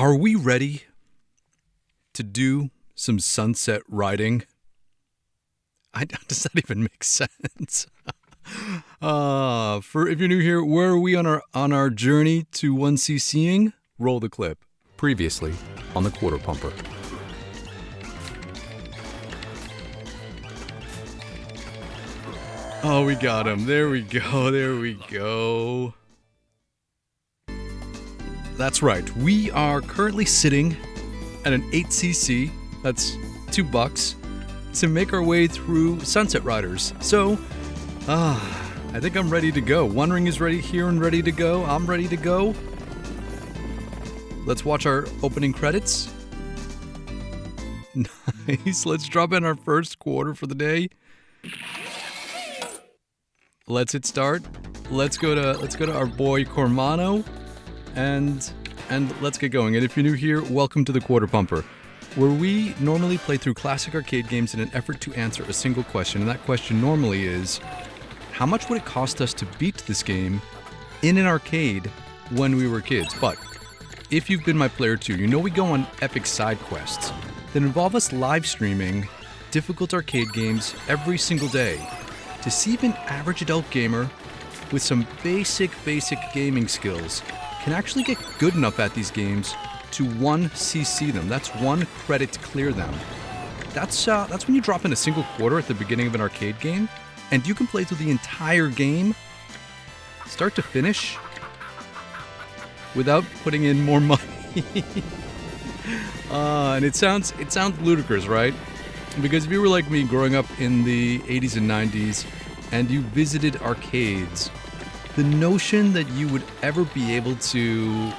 Are we ready to do some sunset riding? Does that even make sense? If you're new here, where are we on our journey to 1cc'ing? Roll the clip. Previously on the Quarter Pumper. Oh, we got him. There we go. There we go. That's right. We are currently sitting at an 8cc. That's $2 to make our way through Sunsetriders. So, I think I'm ready to go. One Ring is ready here and ready to go. I'm ready to go. Let's watch our opening credits. Nice. Let's drop in our first quarter for the day. Let's hit start. Let's go to our boy Cormano, and let's get going. And if you're new here, welcome to the Quarter Pumper, where we normally play through classic arcade games in an effort to answer a single question. And that question normally is, how much would it cost us to beat this game in an arcade when we were kids? But if you've been my player too, you know we go on epic side quests that involve us live streaming difficult arcade games every single day to see if an average adult gamer with some basic gaming skills can actually get good enough at these games to 1cc them. That's 1 credit to clear them. That's when you drop in a single quarter at the beginning of an arcade game, and you can play through the entire game, start to finish, without putting in more money. And it sounds ludicrous, right? Because if you were like me growing up in the 80s and 90s, and you visited arcades, the notion that you would ever be able to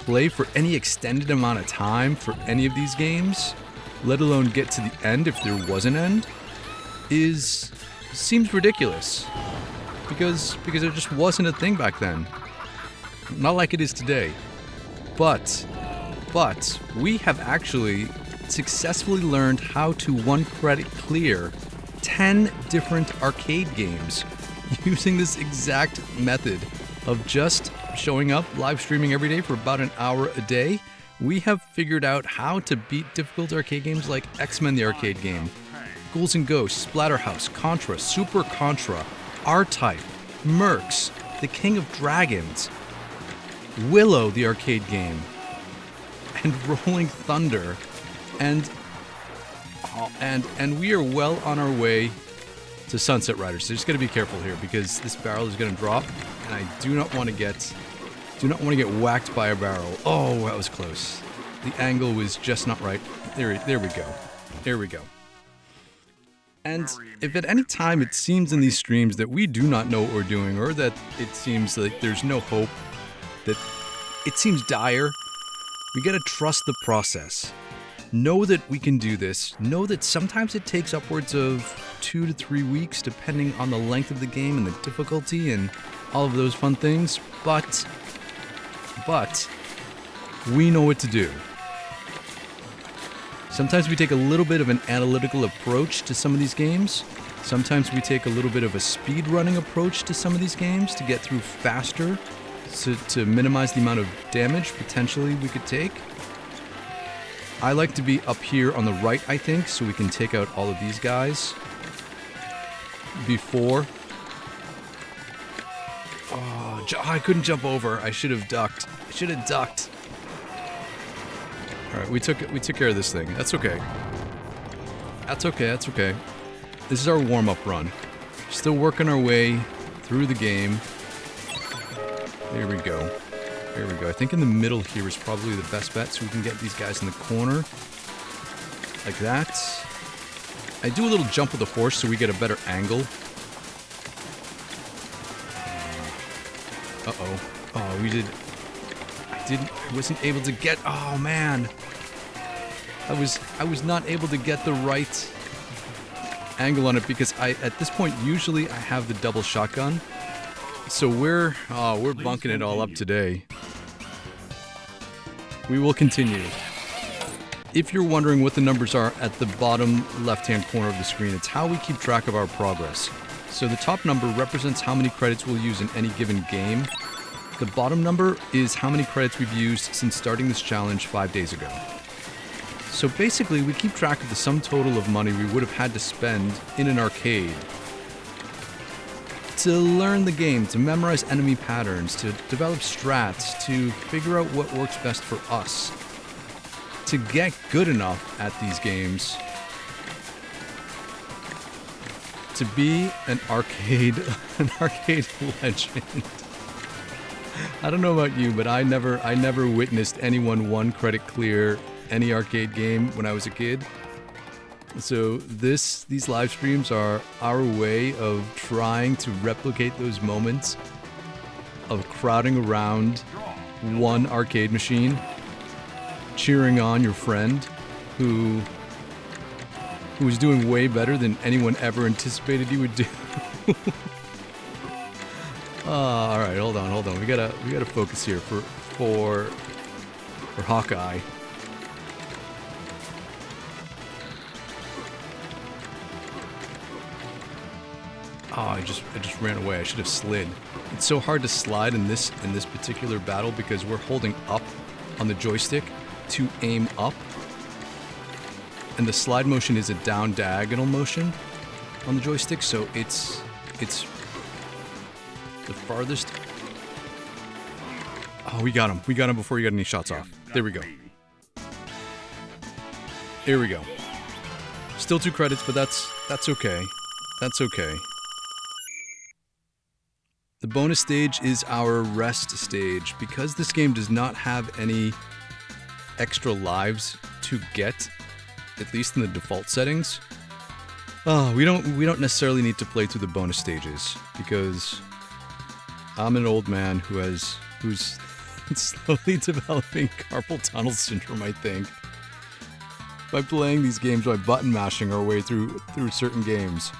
play for any extended amount of time for any of these games, let alone get to the end if there was an end, seems ridiculous. Because it just wasn't a thing back then. Not like it is today. But we have actually successfully learned how to 1 credit clear 10 different arcade games using this exact method of just showing up, live streaming every day for about an hour a day. We have figured out how to beat difficult arcade games like X-Men the arcade game, Ghouls N Ghosts, Splatterhouse, Contra, Super Contra, R-Type, Mercs, The King of Dragons, Willow the arcade game, and Rolling Thunder, and we are well on our way to Sunsetriders. So just gotta be careful here because this barrel is gonna drop, and I do not want to get whacked by a barrel. Oh, that was close. The angle was just not right. There we go. There we go. And if at any time it seems in these streams that we do not know what we're doing, or that it seems like there's no hope, that it seems dire, we gotta trust the process. Know that we can do this. Know that sometimes it takes upwards of 2 to 3 weeks, depending on the length of the game and the difficulty and all of those fun things. But we know what to do. Sometimes we take a little bit of an analytical approach to some of these games. Sometimes we take a little bit of a speed running approach to some of these games to get through faster, to minimize the amount of damage potentially we could take. I like to be up here on the right, I think, so we can take out all of these guys before. Oh, I couldn't jump over. I should have ducked. All right, we took care of this thing. That's okay. That's okay. This is our warm-up run. Still working our way through the game. There we go. I think in the middle here is probably the best bet, so we can get these guys in the corner. Like that. I do a little jump with the horse so we get a better angle. Uh-oh. Oh, I wasn't able to get... Oh, man. I was not able to get the right angle on it because at this point, usually I have the double shotgun. So we're bunking it all up today. We will continue. If you're wondering what the numbers are at the bottom left-hand corner of the screen, it's how we keep track of our progress. So the top number represents how many credits we'll use in any given game. The bottom number is how many credits we've used since starting this challenge 5 days ago. So basically, we keep track of the sum total of money we would have had to spend in an arcade to learn the game, to memorize enemy patterns, to develop strats, to figure out what works best for us, to get good enough at these games to be an arcade legend. I don't know about you, but I never witnessed anyone 1 credit clear any arcade game when I was a kid. So these live streams are our way of trying to replicate those moments of crowding around one arcade machine, cheering on your friend who was doing way better than anyone ever anticipated he would do. All right, hold on. We gotta focus here for Hawkeye. Oh, I just ran away. I should have slid. It's so hard to slide in this particular battle because we're holding up on the joystick to aim up, and the slide motion is a down diagonal motion on the joystick, so it's the farthest. Oh, we got him. We got him before he got any shots off. There we go. Here we go. Still 2 credits, but that's okay. That's okay. The bonus stage is our rest stage. Because this game does not have any extra lives to get, at least in the default settings. We don't necessarily need to play through the bonus stages because I'm an old man who's slowly developing carpal tunnel syndrome, I think, by playing these games by button mashing our way through certain games.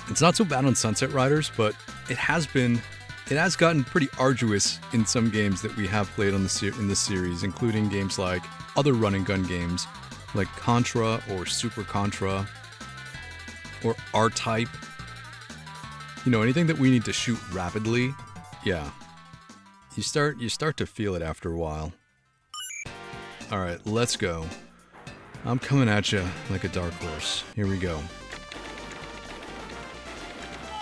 It's not so bad on Sunsetriders, but it has gotten pretty arduous in some games that we have played in this series, including games like other run and gun games like Contra or Super Contra or R-Type. You know, anything that we need to shoot rapidly, yeah. You start to feel it after a while. All right, let's go. I'm coming at you like a dark horse. Here we go.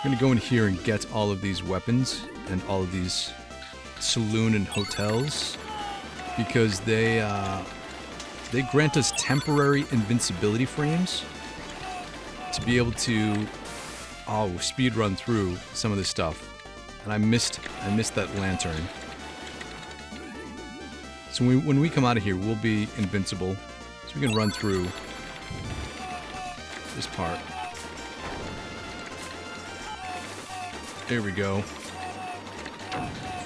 I'm gonna go in here and get all of these weapons and all of these saloon and hotels because they grant us temporary invincibility frames to be able to speed run through some of this stuff. And I missed that lantern. So when we come out of here, we'll be invincible, so we can run through this part. There we go.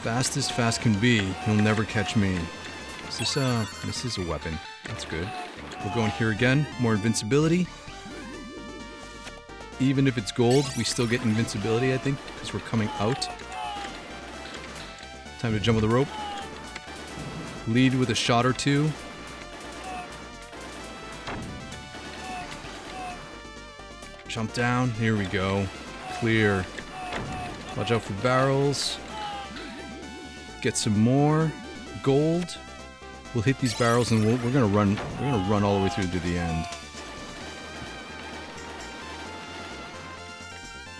Fast as fast can be. He'll never catch me. This is a weapon. That's good. We'll go in here again. More invincibility. Even if it's gold, we still get invincibility, I think, because we're coming out. Time to jump with the rope. Lead with a shot or 2. Jump down. Here we go. Clear. Watch out for barrels. Get some more gold. We'll hit these barrels and we're gonna run. We're gonna run all the way through to the end.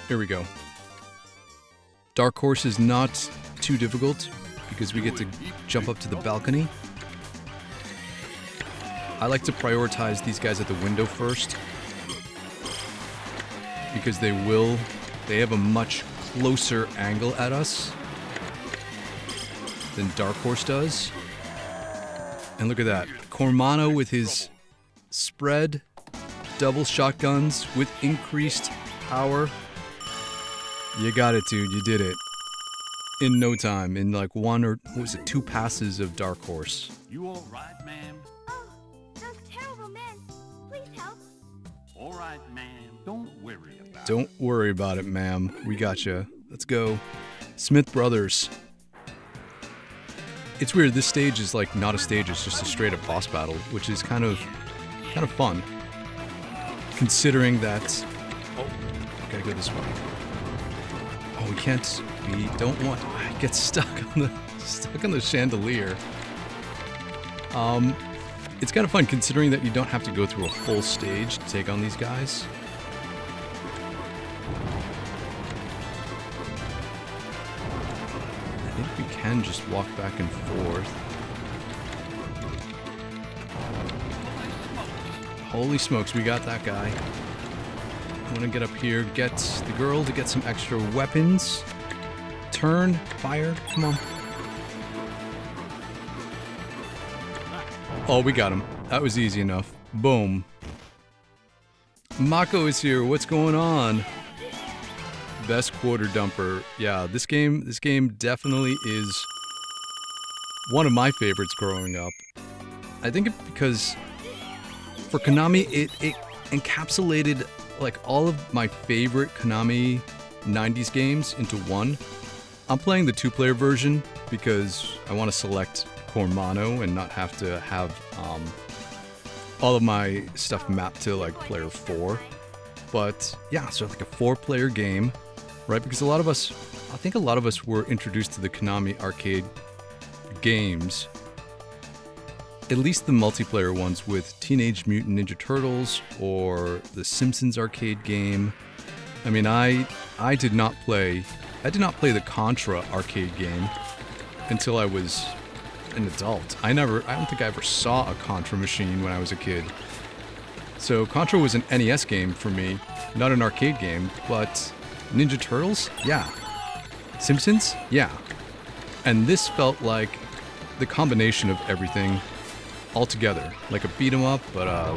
Here we go. Dark Horse is not too difficult because we get to jump up to the balcony. I like to prioritize these guys at the window first because they have a much closer angle at us than Dark Horse does. And look at that. Cormano with his spread double shotguns with increased power. You got it, dude. You did it. In no time. In like 2 passes of Dark Horse. You all right, ma'am? Oh, those terrible men. Please help. All right, ma'am. Don't worry about it. Don't worry about it, ma'am. We gotcha. Let's go. Smith Brothers. It's weird. This stage is like not a stage. It's just a straight up boss battle, which is kind of fun. Considering that... Oh, gotta go this way. Oh, we can't. We don't want. I get stuck on the chandelier. It's kind of fun considering that you don't have to go through a full stage to take on these guys. I think we can just walk back and forth. Holy smokes, we got that guy. I want to get up here, get the girl to get some extra weapons. Turn, fire, come on. Oh, we got him. That was easy enough. Boom. Mako is here. What's going on? Best quarter dumper. Yeah, this game definitely is one of my favorites growing up. I think because for Konami, it encapsulated like all of my favorite Konami 90s games into one. I'm playing the 2-player version because I want to select core mono and not have to have all of my stuff mapped to like player 4. But yeah, so like a 4-player game, right? Because I think a lot of us were introduced to the Konami arcade games, at least the multiplayer ones, with Teenage Mutant Ninja Turtles or the Simpsons arcade game. I mean, I did not play the Contra arcade game until I was an adult. I don't think I ever saw a Contra machine when I was a kid. So Contra was an NES game for me, not an arcade game, but Ninja Turtles? Yeah. Simpsons? Yeah. And this felt like the combination of everything all together, like a beat 'em up, but a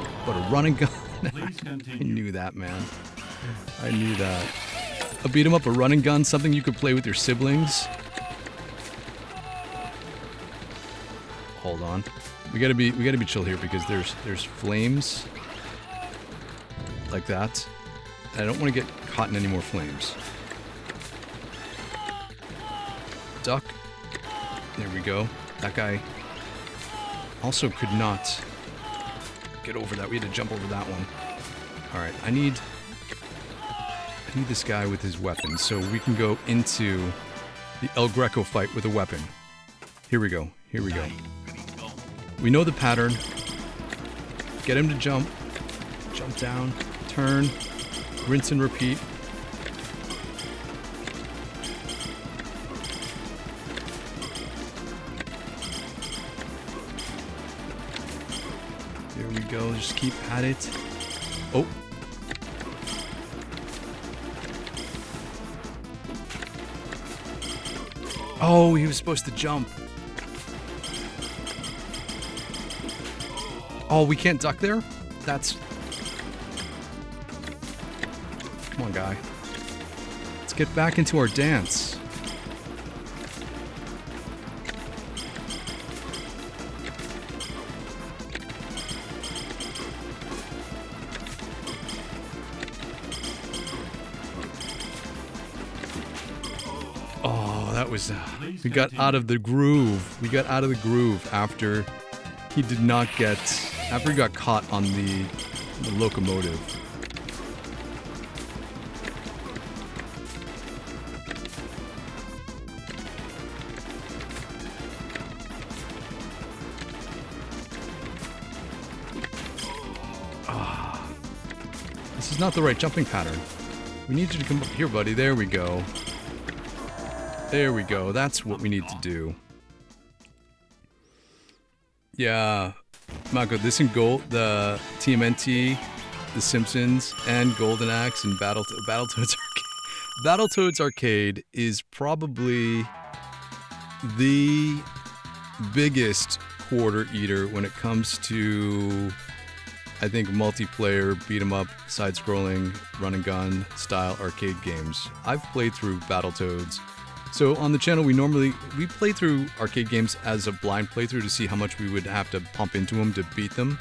run and gun. I knew that, man. I knew that. A beat 'em up, a run and gun, something you could play with your siblings. Hold on. We gotta be chill here because there's flames like that. I don't want to get caught in any more flames. Duck. There we go. That guy also could not get over that. We had to jump over that one. Alright, I need this guy with his weapon so we can go into the El Greco fight with a weapon. Here we go. Here we go. We know the pattern. Get him to jump. Jump down. Turn. Rinse and repeat. There we go. Just keep at it. Oh. Oh, he was supposed to jump. Oh, we can't duck there? That's... Come on, guy. Let's get back into our dance. Oh, that was... we got out of the groove. We got out of the groove after he did not get... after he got caught on the locomotive. This is not the right jumping pattern. We need you to come up here, buddy. There we go. There we go. That's what we need to do. Yeah. Mako, this and Gold, the TMNT, The Simpsons, and Golden Axe, and Battletoads Arcade. Battletoads Arcade is probably the biggest quarter eater when it comes to, I think, multiplayer, beat 'em up, side-scrolling, run and gun style arcade games. I've played through Battletoads. So on the channel, we play through arcade games as a blind playthrough to see how much we would have to pump into them to beat them.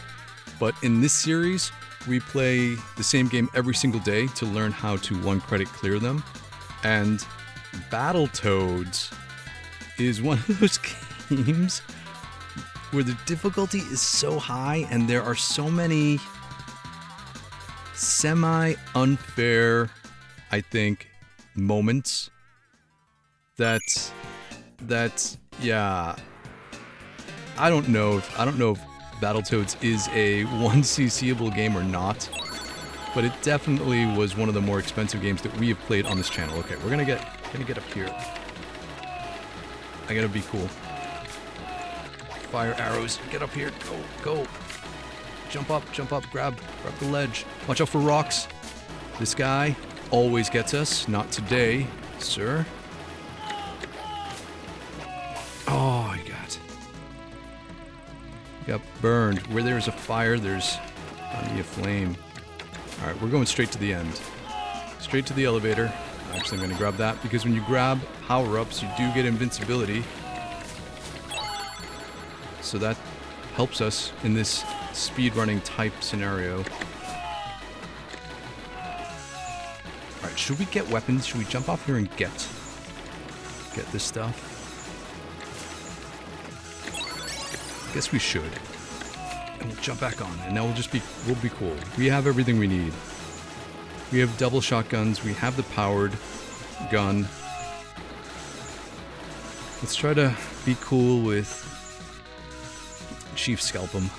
But in this series, we play the same game every single day to learn how to 1-credit clear them. And Battletoads is one of those games where the difficulty is so high and there are so many semi-unfair, I think, moments that yeah. I don't know if Battletoads is a 1cc'able game or not, but it definitely was one of the more expensive games that we have played on this channel. Okay, we're gonna get up here. I gotta be cool. Fire arrows. Get up here. Go. Jump up. Grab the ledge. Watch out for rocks. This guy always gets us. Not today, sir. Oh, got burned. Where there's a fire, there's bound to be a flame. Alright, we're going straight to the end. Straight to the elevator. Actually, I'm going to grab that, because when you grab power-ups, you do get invincibility. So that helps us in this speedrunning type scenario. Alright, should we get weapons? Should we jump off here and get this stuff? I guess we should. And we'll jump back on, and now we'll be cool. We have everything we need. We have double shotguns, we have the powered gun. Let's try to be cool with Chief Scalp him.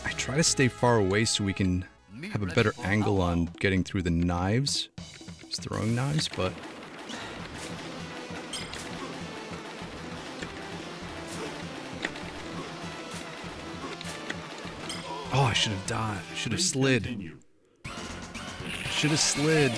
I try to stay far away so we can have a better angle on getting through the knives. Just throwing knives, but oh, I should have died. I should have slid. Should have slid.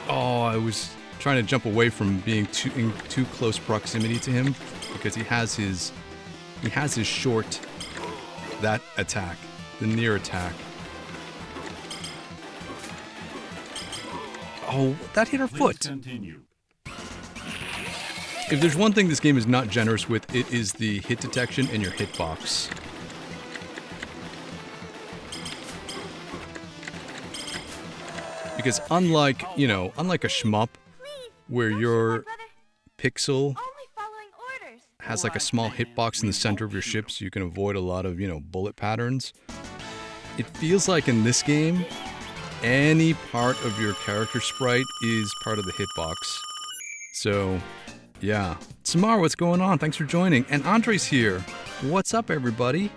Oh, I was trying to jump away from being in too close proximity to him, because he has his short, that attack, the near attack. Oh, that hit our foot. If there's one thing this game is not generous with, it is the hit detection and your hitbox. Because unlike a shmup, where your pixel has like a small hitbox in the center of your ship so you can avoid a lot of, bullet patterns, it feels like in this game, any part of your character sprite is part of the hitbox. So, yeah. Samar, what's going on? Thanks for joining. And Andre's here. What's up, everybody?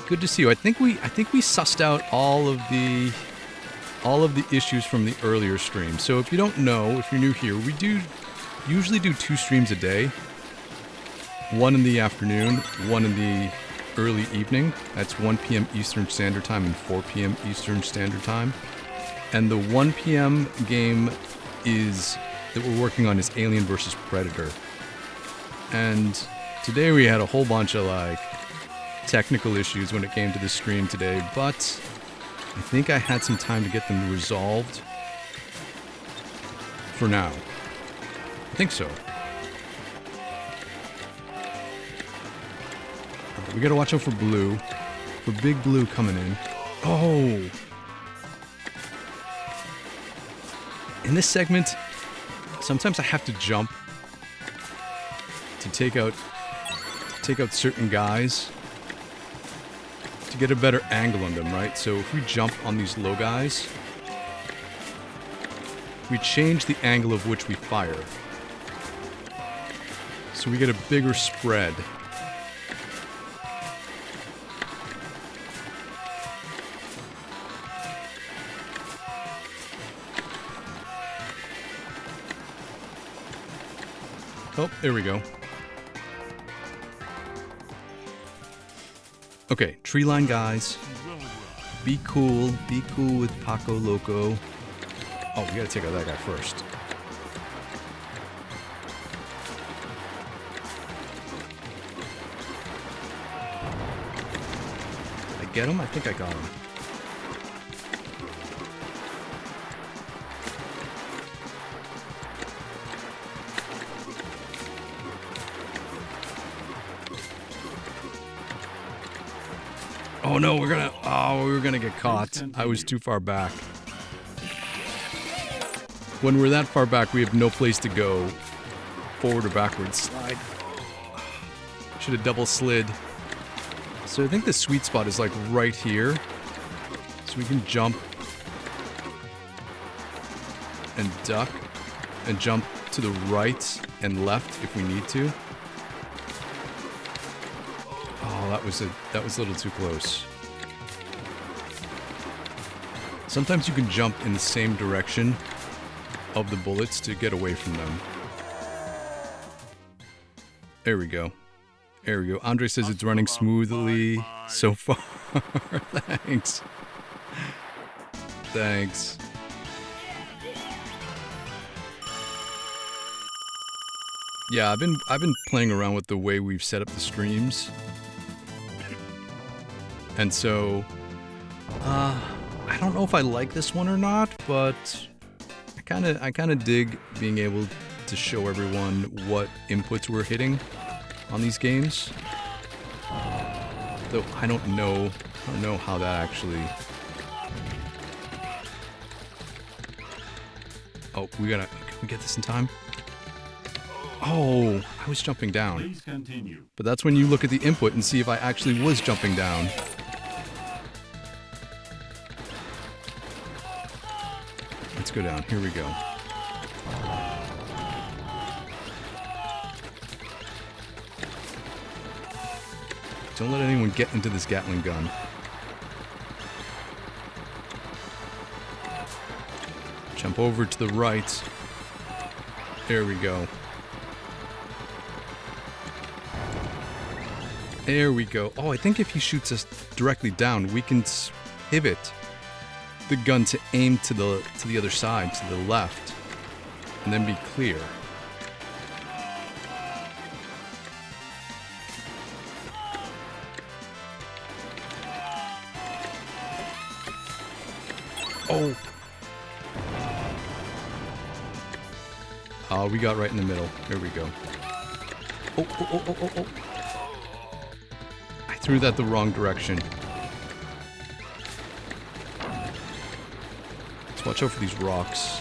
Good to see you. I think we sussed out all of the issues from the earlier stream. So if you don't know, if you're new here, we usually do 2 streams a day. One in the afternoon, one in the early evening. That's 1 p.m. Eastern Standard Time and 4 p.m. Eastern Standard Time. And the 1 p.m. game that we're working on is Alien vs. Predator. And today we had a whole bunch of technical issues when it came to the stream today, but I think I had some time to get them resolved for now. I think so. We gotta watch out for blue. For big blue coming in. Oh! In this segment, sometimes I have to jump to take out certain guys to get a better angle on them, right? So if we jump on these low guys, we change the angle of which we fire. So we get a bigger spread. Oh, there we go. Okay, tree line guys. Be cool with Paco Loco. Oh, we gotta take out that guy first. Did I get him? I think I got him. Oh no, we were gonna get caught. I was too far back. When we're that far back, we have no place to go. Forward or backwards. Slide. Should have double slid. So I think the sweet spot is like right here. So we can jump and duck and jump to the right and left if we need to. Oh, that was a little too close. Sometimes you can jump in the same direction of the bullets to get away from them. There we go. There we go. Andre says it's running smoothly so far. Thanks. Thanks. Yeah, I've been playing around with the way we've set up the streams. And so I don't know if I like this one or not, but I kind of dig being able to show everyone what inputs we're hitting on these games. Though I don't know how that actually. Oh, can we get this in time? Oh, I was jumping down. Please continue. But that's when you look at the input and see if I actually was jumping down. Let's go down. Here we go. Don't let anyone get into this Gatling gun. Jump over to the right. There we go. There we go. Oh, I think if he shoots us directly down, we can pivot the gun to aim to the other side, to the left, and then be clear. Oh. Oh, we got right in the middle. There we go. Oh, oh, oh, oh, oh, oh. I threw that the wrong direction. Let's watch out for these rocks.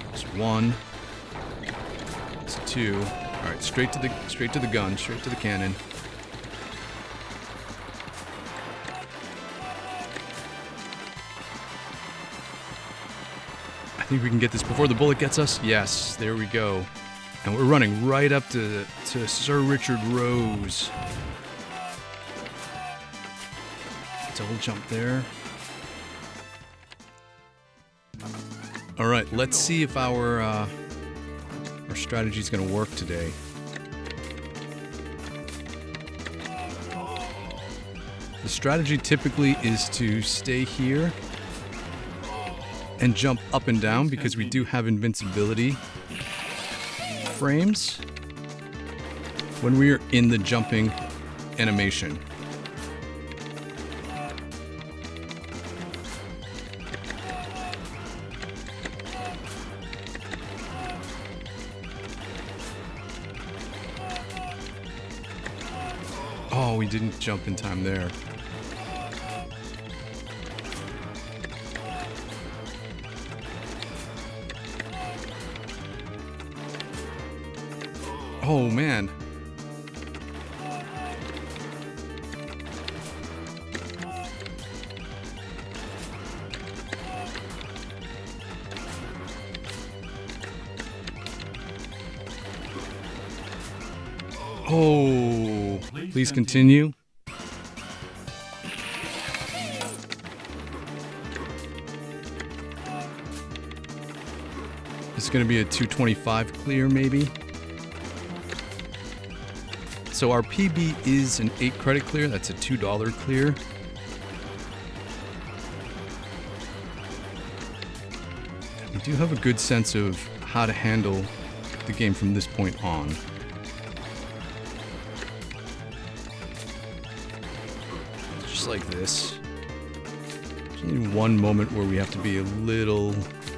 There's one. There's two. All right, straight to the gun, straight to the cannon. I think we can get this before the bullet gets us. Yes, there we go. And we're running right up to Sir Richard Rose. Double jump there. All right, let's see if our strategy is going to work today. The strategy typically is to stay here and jump up and down because we do have invincibility frames when we are in the jumping animation. Oh, we didn't jump in time there. Oh, man. Oh, please continue. It's going to be a 225 clear, maybe. So our PB is an 8 credit clear. That's a $2 clear. We do have a good sense of how to handle the game from this point on. Just like this. There's only one moment where we have to be a little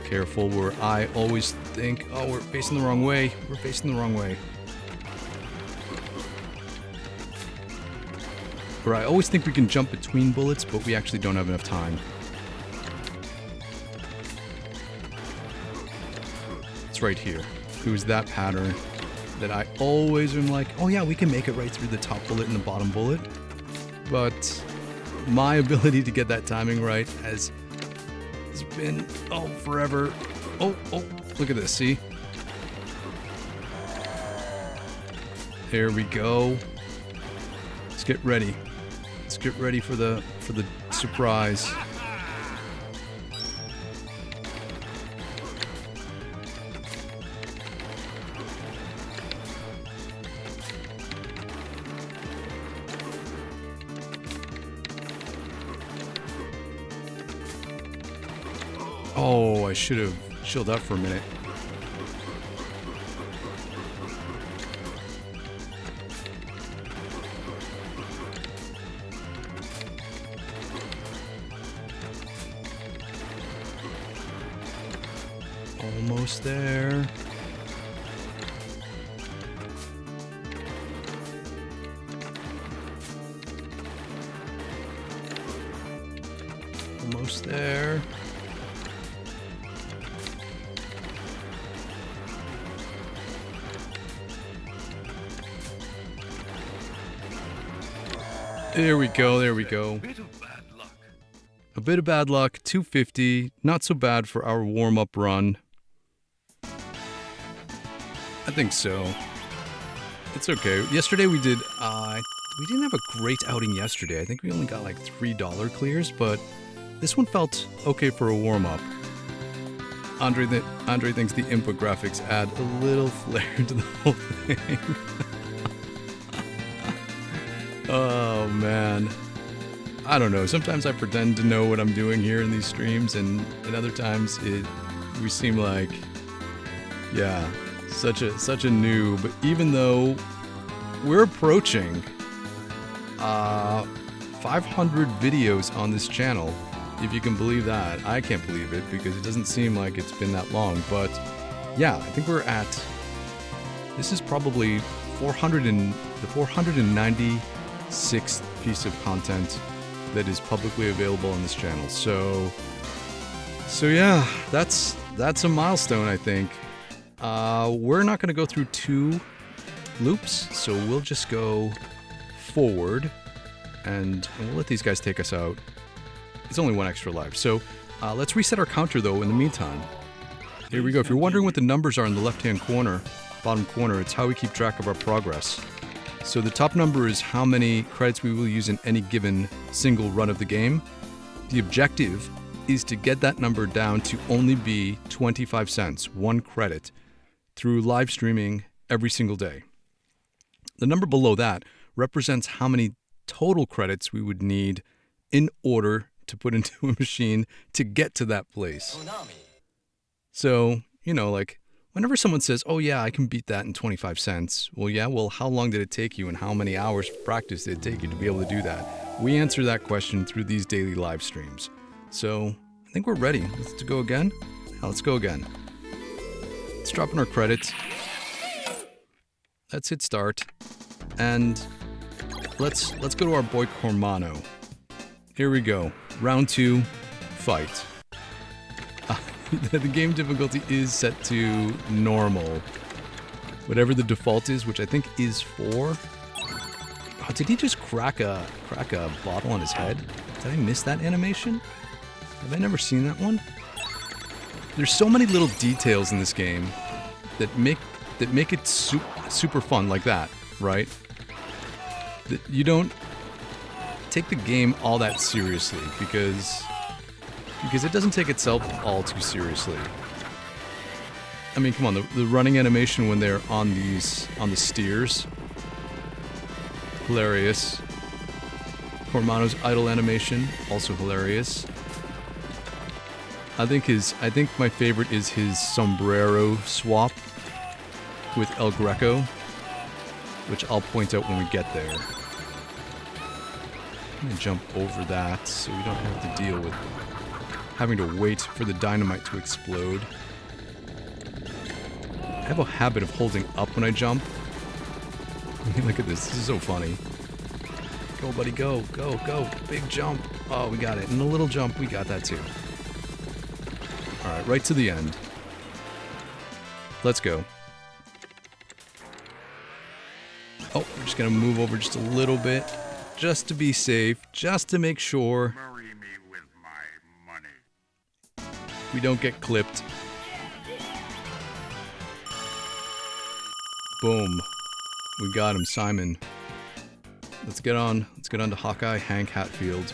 careful, where I always think, oh, we're facing the wrong way. We're facing the wrong way. Where I always think we can jump between bullets, but we actually don't have enough time. right here. It was that pattern that I always am like, oh yeah, we can make it right through the top bullet and the bottom bullet. But my ability to get that timing right has been, oh, forever. Oh, look at this, see? There we go. Let's get ready. Let's get ready for the surprise. Oh, I should have chilled out for a minute. Almost there. Almost there. There we go, there we go. A bit of bad luck, 250, not so bad for our warm-up run. I think so. It's okay. Yesterday we did, we didn't have a great outing yesterday. I think we only got like $3 clears, but this one felt okay for a warm-up. Andre thinks the input graphics add a little flair to the whole thing. Oh man, I don't know. Sometimes I pretend to know what I'm doing here in these streams, and other times we seem like, yeah, such a noob. Even though we're approaching 500 videos on this channel, if you can believe that. I can't believe it because it doesn't seem like it's been that long. But yeah, I think we're at. This is probably the 496th piece of content that is publicly available on this channel. So yeah, that's a milestone, I think. We're not going to go through 2 loops, so we'll just go forward, and we'll let these guys take us out. It's only 1 extra life, so let's reset our counter though in the meantime. Here we go. If you're wondering what the numbers are in the left-hand corner, bottom corner, it's how we keep track of our progress. So the top number is how many credits we will use in any given single run of the game. The objective is to get that number down to only be 25 cents, 1 credit, through live streaming every single day. The number below that represents how many total credits we would need in order to put into a machine to get to that place. Konami. So, like, whenever someone says, oh yeah, I can beat that in 25 cents, well, yeah, well, how long did it take you and how many hours of practice did it take you to be able to do that? We answer that question through these daily live streams. So, I think we're ready. Let's go again? Yeah, let's go again. Let's drop in our credits. Let's hit start. And let's go to our boy Cormano. Here we go. Round 2, fight. The game difficulty is set to normal. Whatever the default is, which I think is 4. Oh, did he just crack a bottle on his head? Did I miss that animation? Have I never seen that one? There's so many little details in this game that make it super fun like that, right? That you don't take the game all that seriously because it doesn't take itself all too seriously. I mean, come on, the running animation when they're on the steers, hilarious. Cormano's idle animation, also hilarious. I think my favorite is his sombrero swap with El Greco, which I'll point out when we get there. I'm gonna jump over that so we don't have to deal with having to wait for the dynamite to explode. I have a habit of holding up when I jump. I mean, look at this. This is so funny. Go, buddy, go, go, go. Big jump. Oh, we got it. And a little jump, we got that too. Alright, right to the end. Let's go. Oh, we're just gonna move over just a little bit, just to be safe, just to make sure Marry me with my money. we don't get clipped. Boom. We got him, Simon. Let's get on to Hawkeye Hank Hatfield.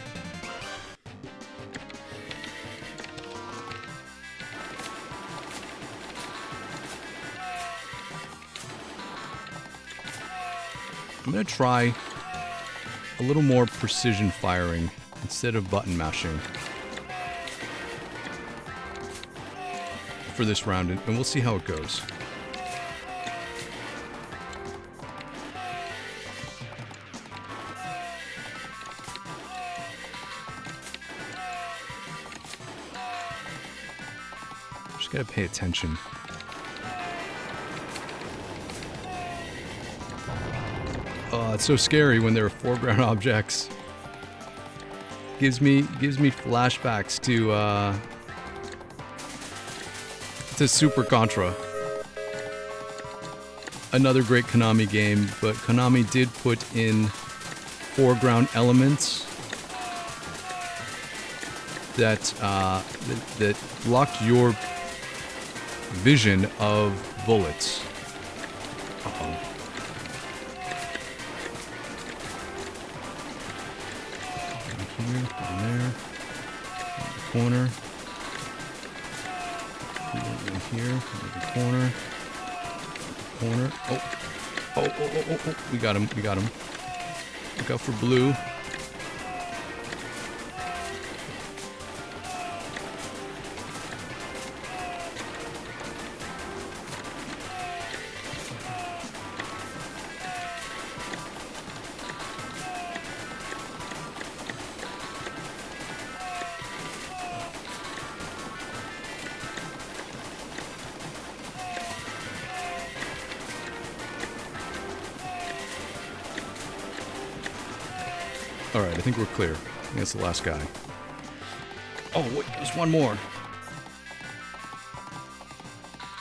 I'm gonna try a little more precision firing instead of button mashing for this round, and we'll see how it goes. Just gotta pay attention. Oh, it's so scary when there are foreground objects. Gives me flashbacks to Super Contra. Another great Konami game, but Konami did put in foreground elements that that blocked your vision of bullets. Uh-oh. Here, down there, in the corner. Here, in the corner. Corner. Oh. We got him. Look out for blue. Alright, I think we're clear. I think that's the last guy. Oh, wait, there's one more.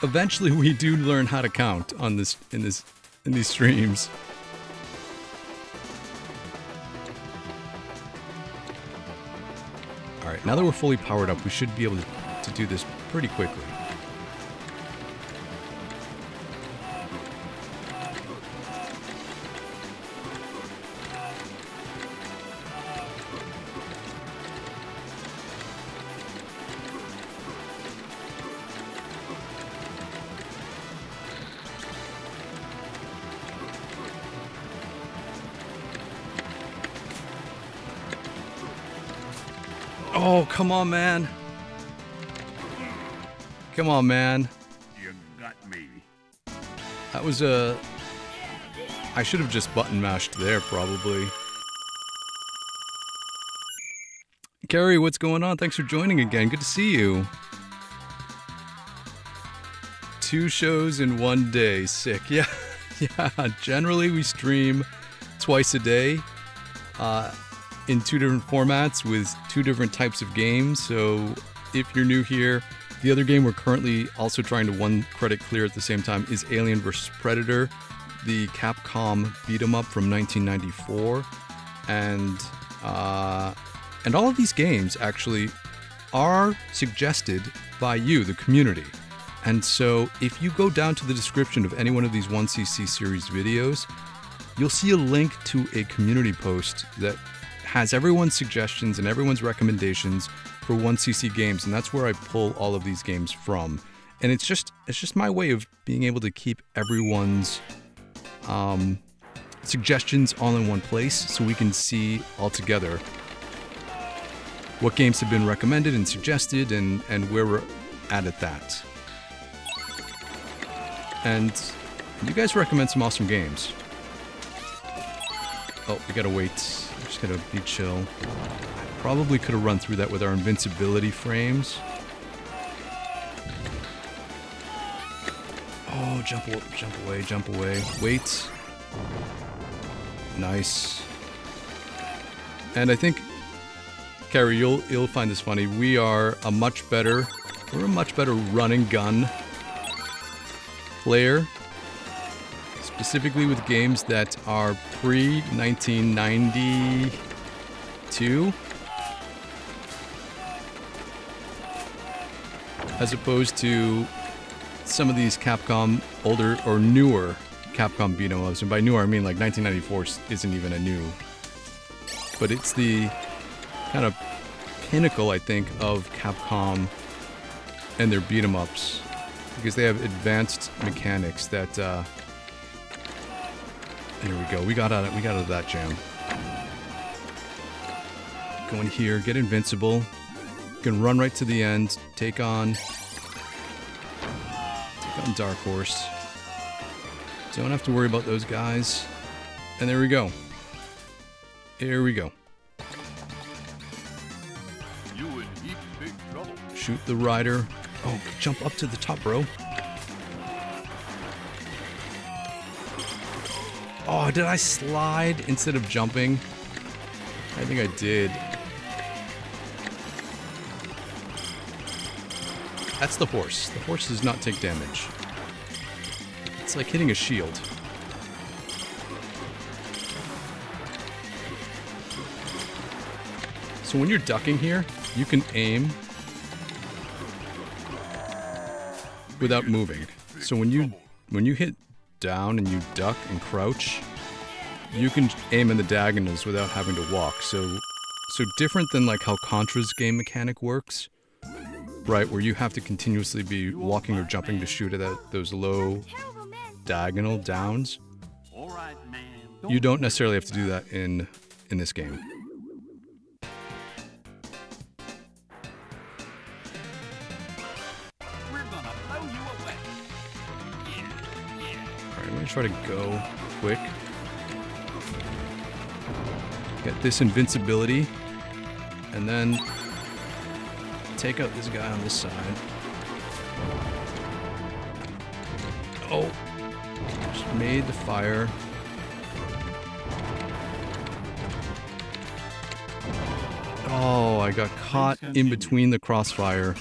Eventually we do learn how to count on this in these streams. Alright, now that we're fully powered up, we should be able to do this pretty quickly. Oh, come on, man. Come on, man. You got me. That was I should have just button mashed there, probably. Carrie, what's going on? Thanks for joining again. Good to see you. 2 shows in 1 day. Sick. Yeah. Generally, we stream twice a day. In 2 different formats with 2 different types of games. So if you're new here, the other game we're currently also trying to 1 credit clear at the same time is Alien vs. Predator, the Capcom beat 'em up from 1994. And all of these games actually are suggested by you, the community. And so if you go down to the description of any one of these 1cc series videos, you'll see a link to a community post that has everyone's suggestions and everyone's recommendations for 1cc games, and that's where I pull all of these games from. And it's just my way of being able to keep everyone's suggestions all in one place so we can see all together what games have been recommended and suggested and where we're at that. And you guys recommend some awesome games. Oh, we gotta wait. Just gotta be chill. I probably could have run through that with our invincibility frames. Oh, jump away. Wait. Nice. And I think, Carrie, you'll find this funny. We're a much better run and gun player, specifically with games that are pre-1992, as opposed to some of these Capcom older or newer Capcom beat 'em ups. And by newer, I mean like 1994 isn't even a new, but it's the kind of pinnacle, I think, of Capcom and their beat 'em ups, because they have advanced mechanics that. There we go. We got out of that jam. Go in here, get invincible. You can run right to the end. Take on Dark Horse. Don't have to worry about those guys. And there we go. Here we go. You in deep big trouble. Shoot the rider. Oh, jump up to the top, bro. Oh, did I slide instead of jumping? I think I did. That's the horse. The horse does not take damage. It's like hitting a shield. So when you're ducking here, you can aim without moving. So when you hit down and you duck and crouch, you can aim in the diagonals without having to walk. So different than like how Contra's game mechanic works, right? Where you have to continuously be walking or jumping to shoot at those low diagonal downs. All right, man. You don't necessarily have to do that in this game. We're gonna blow you away. Alright, I'm gonna try to go quick. Get this invincibility. And then take out this guy on this side. Oh! Just made the fire. Oh, I got caught in between the crossfire.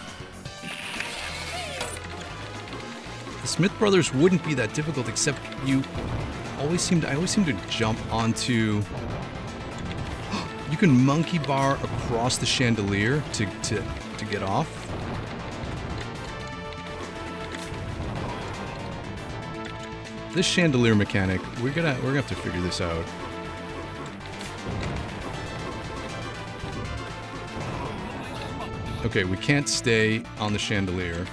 The Smith Brothers wouldn't be that difficult, except I always seem to jump onto. You can monkey bar across the chandelier to get off. This chandelier mechanic, we're gonna have to figure this out. Okay, we can't stay on the chandelier.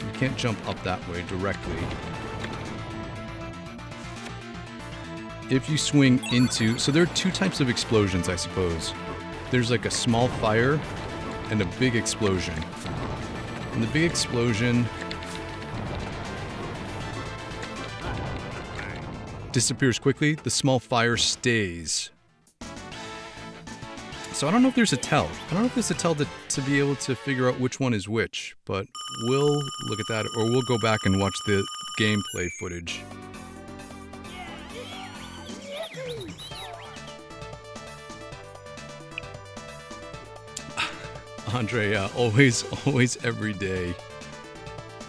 We can't jump up that way directly. If you swing into... So there are two types of explosions, I suppose. There's like a small fire and a big explosion. And the big explosion disappears quickly. The small fire stays. So I don't know if there's a tell. I don't know if there's a tell to be able to figure out which one is which. But we'll look at that, or we'll go back and watch the gameplay footage. Andre, always every day.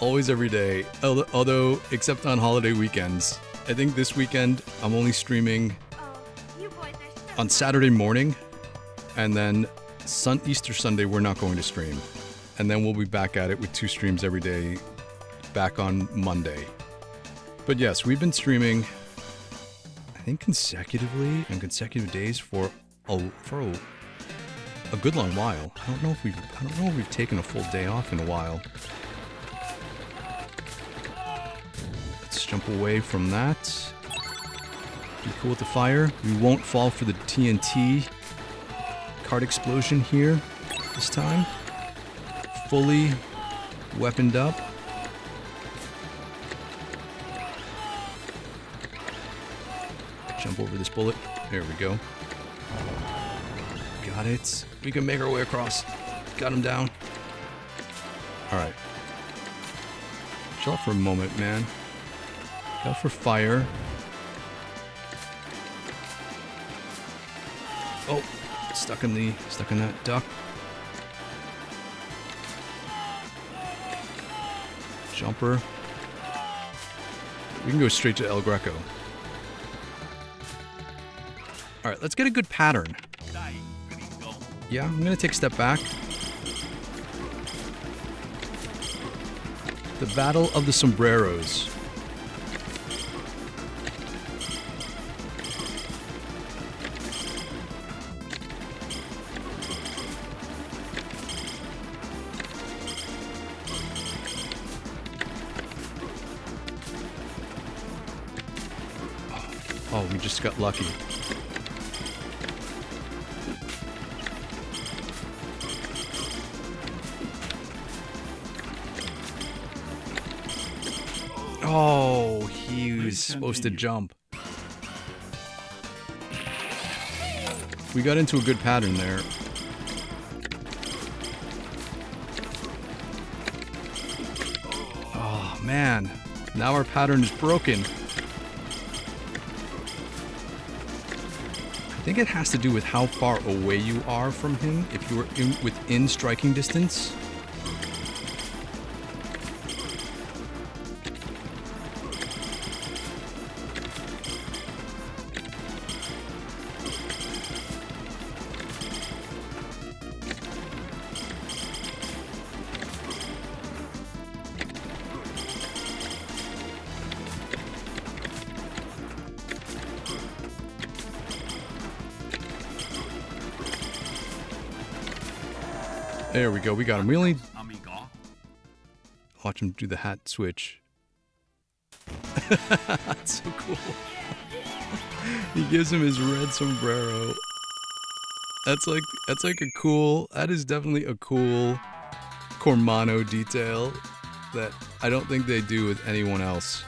Always every day. Although, except on holiday weekends. I think this weekend I'm only streaming on Saturday morning, and then Easter Sunday we're not going to stream. And then we'll be back at it with 2 streams every day, back on Monday. But yes, we've been streaming, I think consecutively, on consecutive days for a good long while. I don't know if we've taken a full day off in a while. Let's jump away from that. Be cool with the fire. We won't fall for the TNT card explosion here this time. Fully weaponed up. Jump over this bullet. There we go. Got it. We can make our way across. Got him down. Alright. Chill out for a moment, man. Go for fire. Oh, stuck in that duck. Jumper. We can go straight to El Greco. All right, let's get a good pattern. Yeah, I'm gonna take a step back. The Battle of the Sombreros. Oh, we just got lucky. Oh, he was supposed to jump. We got into a good pattern there. Oh, man. Now our pattern is broken. I think it has to do with how far away you are from him. If you are within striking distance. There we go, we got him. We only... Watch him do the hat switch. That's so cool. He gives him his red sombrero. That's like a cool... That is definitely a cool Cormano detail that I don't think they do with anyone else.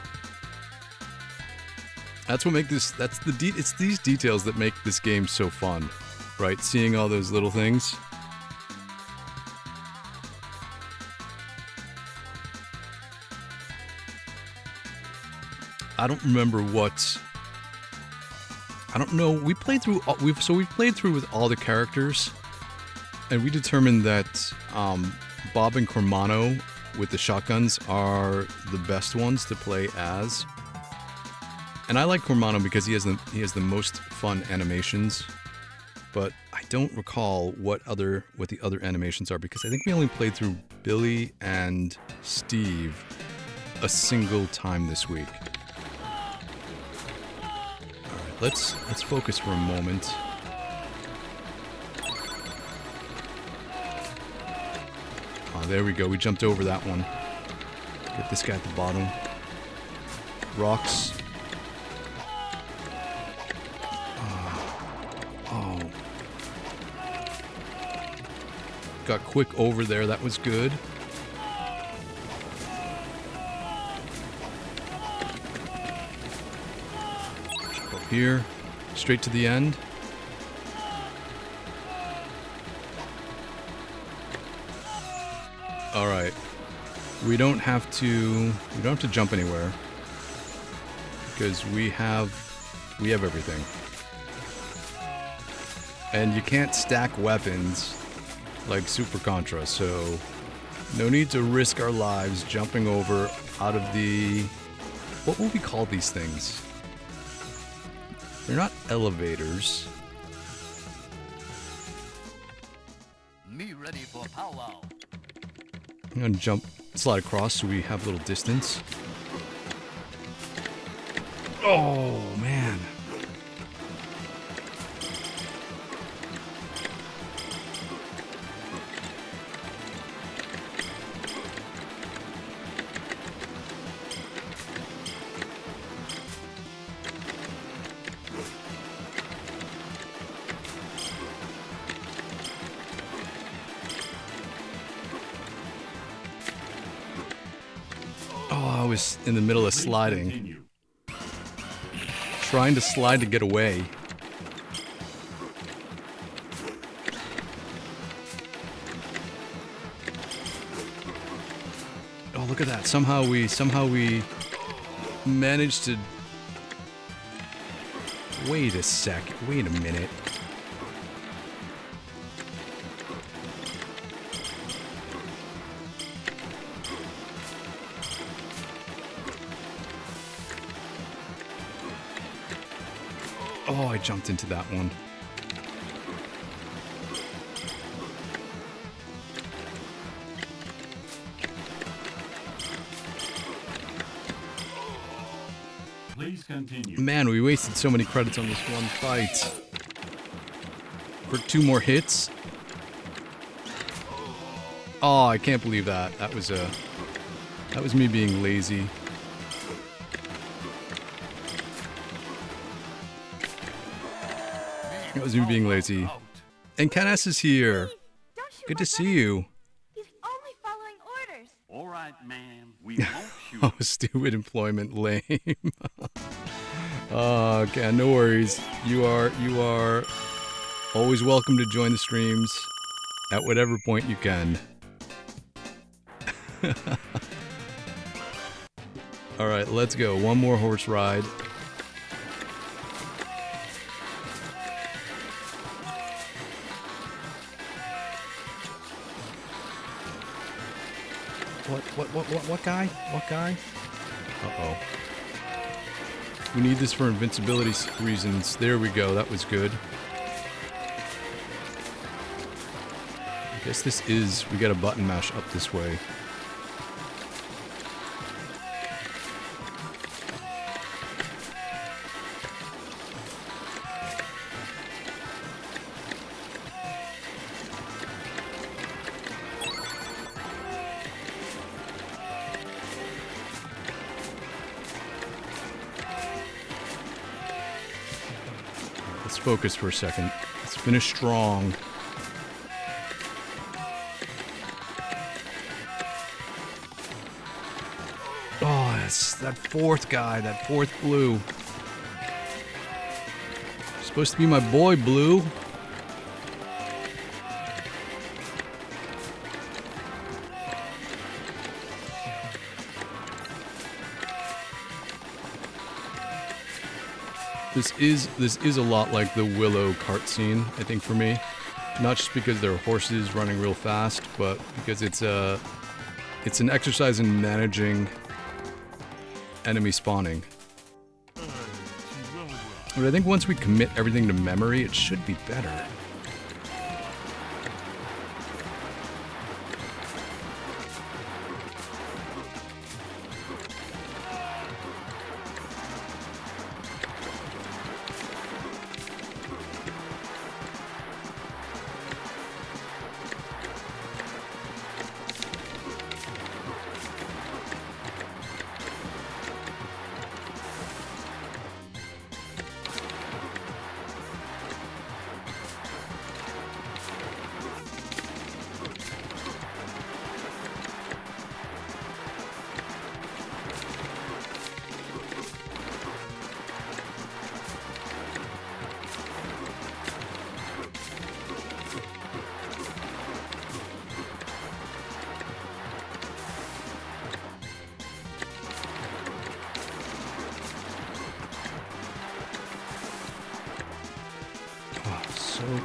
That's what make this... It's these details that make this game so fun, right? Seeing all those little things. I don't remember what. I don't know. We played through. We've played through with all the characters, and we determined that Bob and Cormano with the shotguns are the best ones to play as. And I like Cormano because he has the most fun animations, but I don't recall what the other animations are because I think we only played through Billy and Steve a single time this week. Let's focus for a moment. Oh, there we go. We jumped over that one. Get this guy at the bottom. Rocks. Oh. Got quick over there. That was good. Here, straight to the end. All right, we don't have to jump anywhere because we have everything, and you can't stack weapons like Super Contra, so no need to risk our lives jumping over out of the, what will we call these things? They're not elevators. Me ready for powwow. I'm gonna slide across so we have a little distance. Oh, man. I was in the middle of sliding. Trying to slide to get away. Oh, look at that. Somehow we managed to... Wait a sec. Wait a minute. Oh, I jumped into that one. Please continue. Man, we wasted so many credits on this one fight. For 2 more hits. Oh, I can't believe that. That was me being lazy. That was me being lazy. And Canas is here. Don't shoot Good my to see brother. you. He's only following orders. All right, ma'am. We won't shoot. Oh, stupid employment, lame. Oh, okay, no worries. You are always welcome to join the streams at whatever point you can. All right, let's go. One more horse ride. What guy? What guy? Uh-oh. We need this for invincibility reasons. There we go. That was good. I guess this is... We got a button mash up this way. Let's focus for a second. Let's finish strong. Oh, it's that 4th guy, that 4th blue. Supposed to be my boy, Blue. This is a lot like the Willow cart scene, I think, for me. Not just because there are horses running real fast, but because it's an exercise in managing enemy spawning. But I think once we commit everything to memory, it should be better.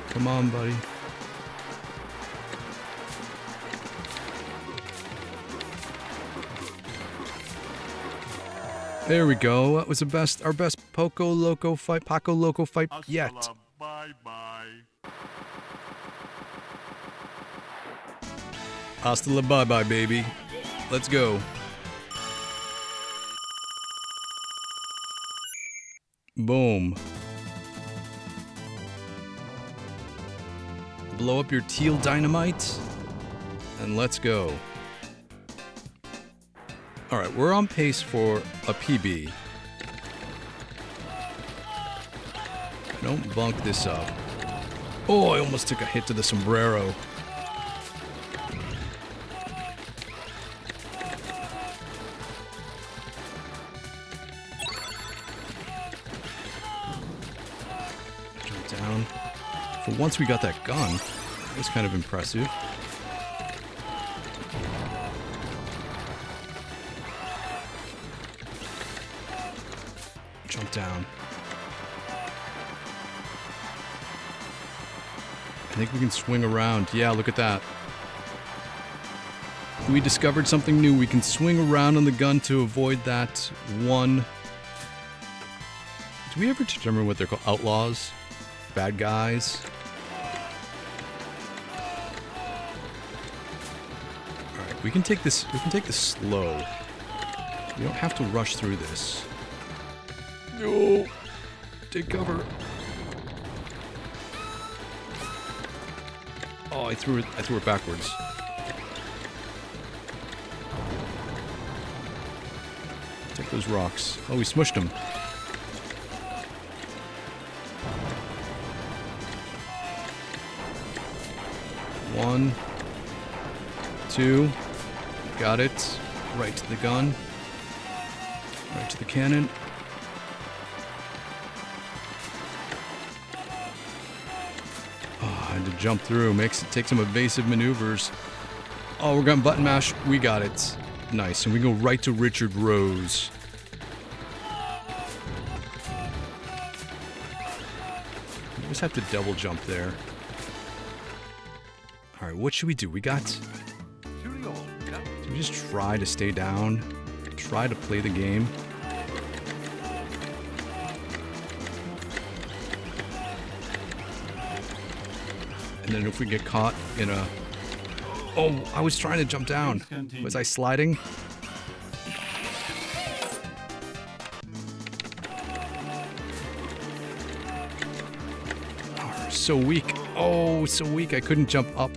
Come on, buddy. There we go. That was our best Paco Loco fight yet. Bye-bye. Hasta la bye-bye, baby. Let's go. Boom. Blow up your teal dynamite, and let's go. All right, we're on pace for a PB. Don't bunk this up. Oh, I almost took a hit to the sombrero. Jump down. For once we got that gun, it was kind of impressive. Jump down. I think we can swing around. Yeah, look at that. We discovered something new. We can swing around on the gun to avoid that one Do we ever determine what they're called? Outlaws? Bad guys? Alright, we can take this slow. We don't have to rush through this. No! Take cover. Oh, I threw it backwards. Take those rocks. Oh, we smushed them. One, two, got it. Right to the gun. Right to the cannon. Oh, I had to jump through. Take some evasive maneuvers. Oh, we're gonna button mash. We got it. Nice. And we go right to Richard Rose. We just have to double jump there. Alright, what should we do? We got... Do we just try to stay down? Try to play the game? And then if we get caught in a... Oh, I was trying to jump down. Was I sliding? Oh, so weak. Oh, so weak. I couldn't jump up.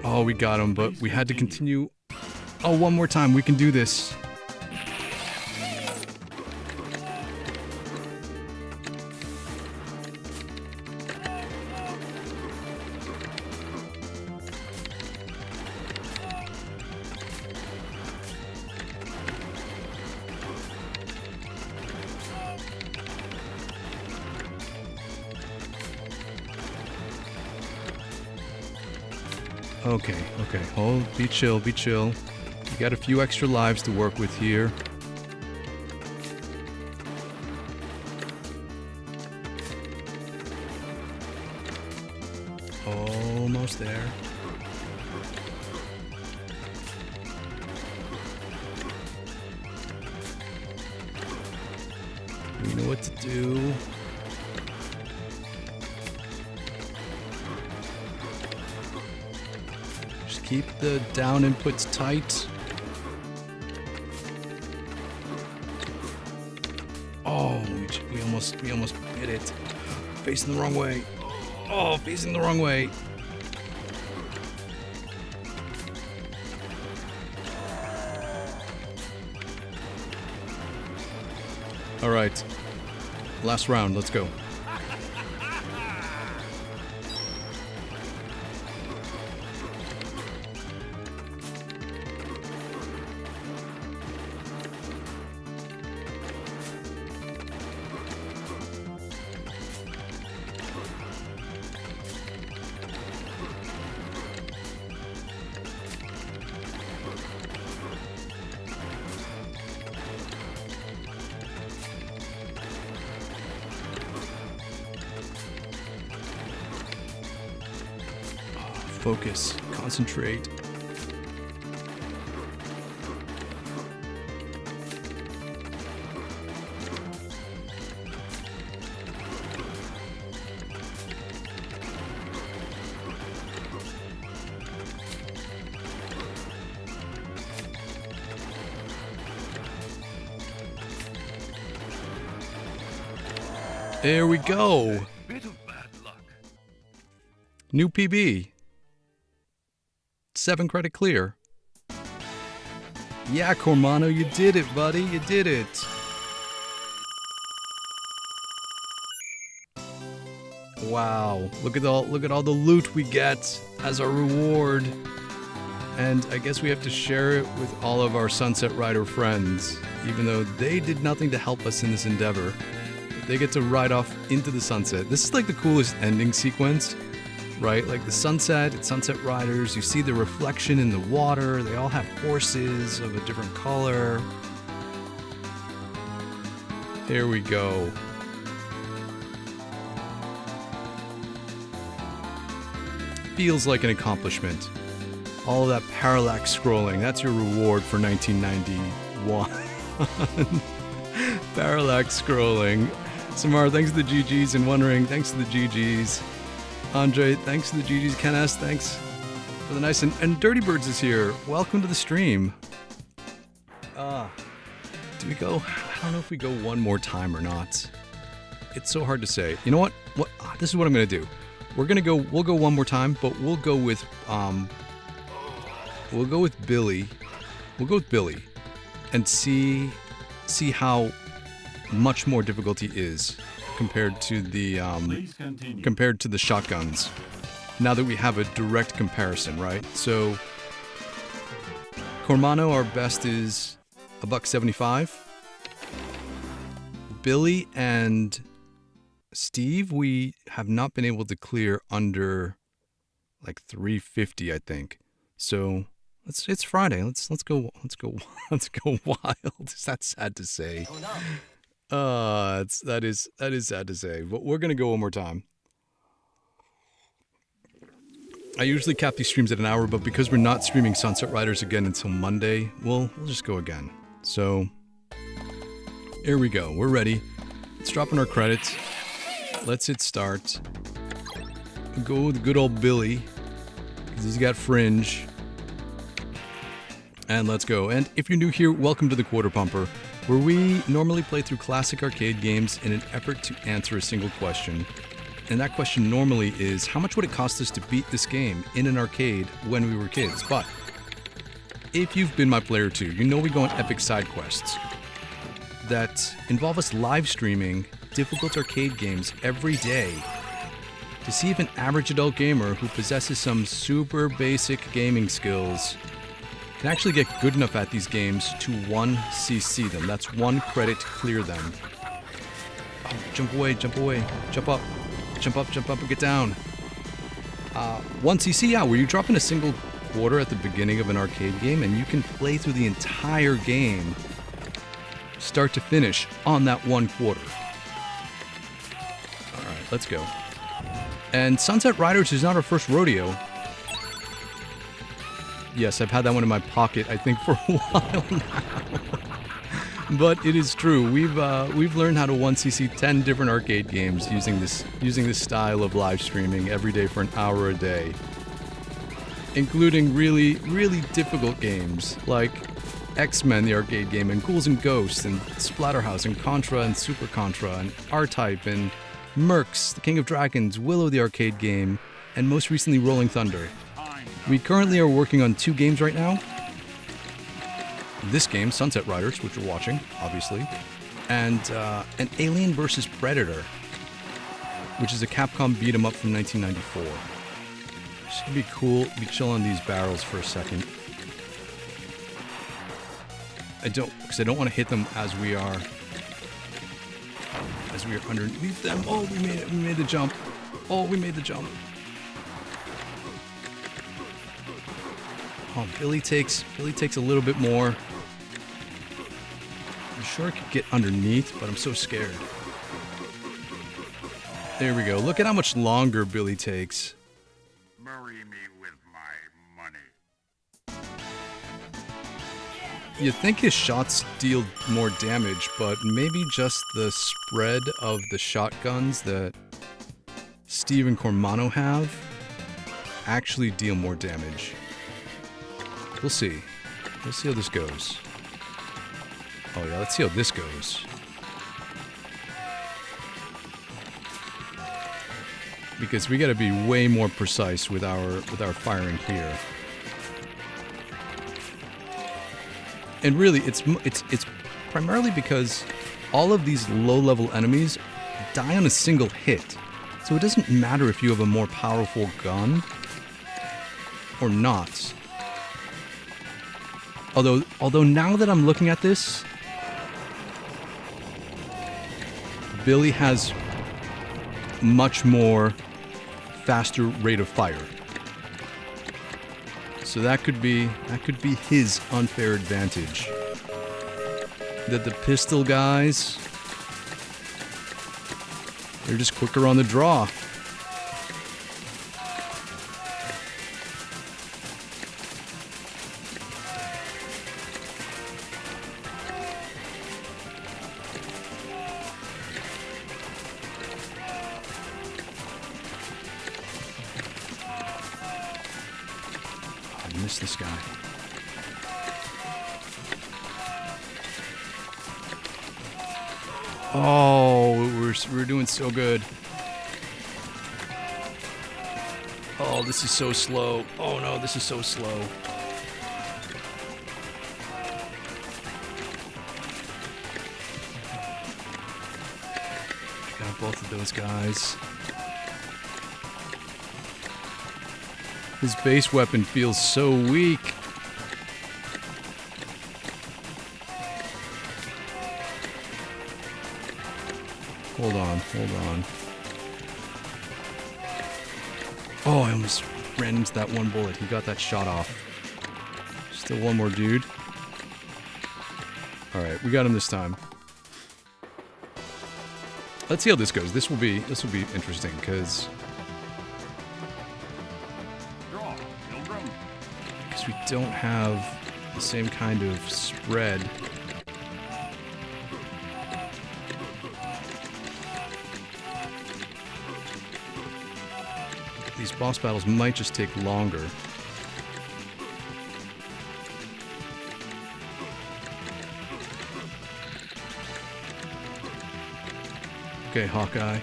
Oh, we got him, but we had to continue. Oh, one more time. We can do this. Okay. Hold, be chill, be chill. You got a few extra lives to work with here. Almost there. We know what to do. Keep the down inputs tight. Oh, we almost hit it. Facing the wrong way. Oh, facing the wrong way. All right. Last round, let's go. Focus, concentrate. There we go. Bit of bad luck. New PB. 7 credit clear. Yeah, Cormano, you did it, buddy. You did it. Wow. Look at all the loot we get as our reward. And I guess we have to share it with all of our Sunset Rider friends, even though they did nothing to help us in this endeavor. They get to ride off into the sunset. This is like the coolest ending sequence, right? Like the sunset, it's Sunsetriders. You see the reflection in the water. They all have horses of a different color. There we go. Feels like an accomplishment. All of that parallax scrolling, that's your reward for 1991. Parallax scrolling. Samara, thanks to the GGs, and Wondering, thanks to the GGs. Andre, thanks to the GGs. Ken S, thanks for the nice. And Dirty Birds is here. Welcome to the stream. Do we go? I don't know if we go one more time or not. It's so hard to say. You know what? This is what I'm gonna do. We'll go one more time, but we'll go with Billy. We'll go with Billy and see how much more difficulty is compared to the shotguns. Now that we have a direct comparison, right? So Cormano, our best is $1.75. Billy and Steve, we have not been able to clear under like 350, I think. So it's Friday. Let's go wild. Is that sad to say? Oh no. That is sad to say. But we're gonna go one more time. I usually cap these streams at an hour, but because we're not streaming Sunsetriders again until Monday, we'll just go again. So here we go. We're ready. Let's drop in our credits. Let's hit start. Go with good old Billy, because he's got fringe. And let's go. And if you're new here, welcome to the Quarter Pumper, where we normally play through classic arcade games in an effort to answer a single question. And that question normally is, how much would it cost us to beat this game in an arcade when we were kids? But if you've been my player too, you know we go on epic side quests that involve us live streaming difficult arcade games every day to see if an average adult gamer who possesses some super basic gaming skills can actually get good enough at these games to 1cc them. That's 1 credit to clear them. Oh, jump away, jump up, and get down. 1cc, yeah, where you drop in a single quarter at the beginning of an arcade game and you can play through the entire game, start to finish, on that 1 quarter. Alright, let's go. And Sunsetriders is not our first rodeo. Yes, I've had that one in my pocket, I think, for a while now. But it is true. We've learned how to 1cc 10 different arcade games using this style of live streaming every day for an hour a day, including really, really difficult games like X-Men, the arcade game, and Ghouls N Ghosts, and Splatterhouse, and Contra, and Super Contra, and R-Type, and Mercs, the King of Dragons, Willow, the arcade game, and most recently Rolling Thunder. We currently are working on 2 games right now. This game, Sunsetriders, which we're watching, obviously, and an Alien vs. Predator, which is a Capcom beat-em-up from 1994. It's gonna be cool. Be chilling on these barrels for a second. Because I don't want to hit them as we are underneath them. Oh, we made it. We made the jump. Oh, we made the jump. Oh, Billy takes a little bit more. I'm sure I could get underneath, but I'm so scared. There we go. Look at how much longer Billy takes. Marry me with my money. You'd think his shots deal more damage, but maybe just the spread of the shotguns that Steve and Cormano have actually deal more damage. We'll see. Let's see how this goes. Oh yeah, let's see how this goes. Because we gotta be way more precise with our firing here. And really, it's primarily because all of these low-level enemies die on a single hit. So it doesn't matter if you have a more powerful gun or not. Although now that I'm looking at this, Billy has much more faster rate of fire. So that could be his unfair advantage. That the pistol guys, they're just quicker on the draw. I missed this guy. Oh, we're doing so good. Oh, this is so slow. Oh no, this is so slow. Got both of those guys. His base weapon feels so weak. Hold on, hold on. Oh, I almost ran into that one bullet. He got that shot off. Still one more dude. Alright, we got him this time. Let's see how this goes. This will be interesting, because we don't have the same kind of spread. These boss battles might just take longer. Okay, Hawkeye.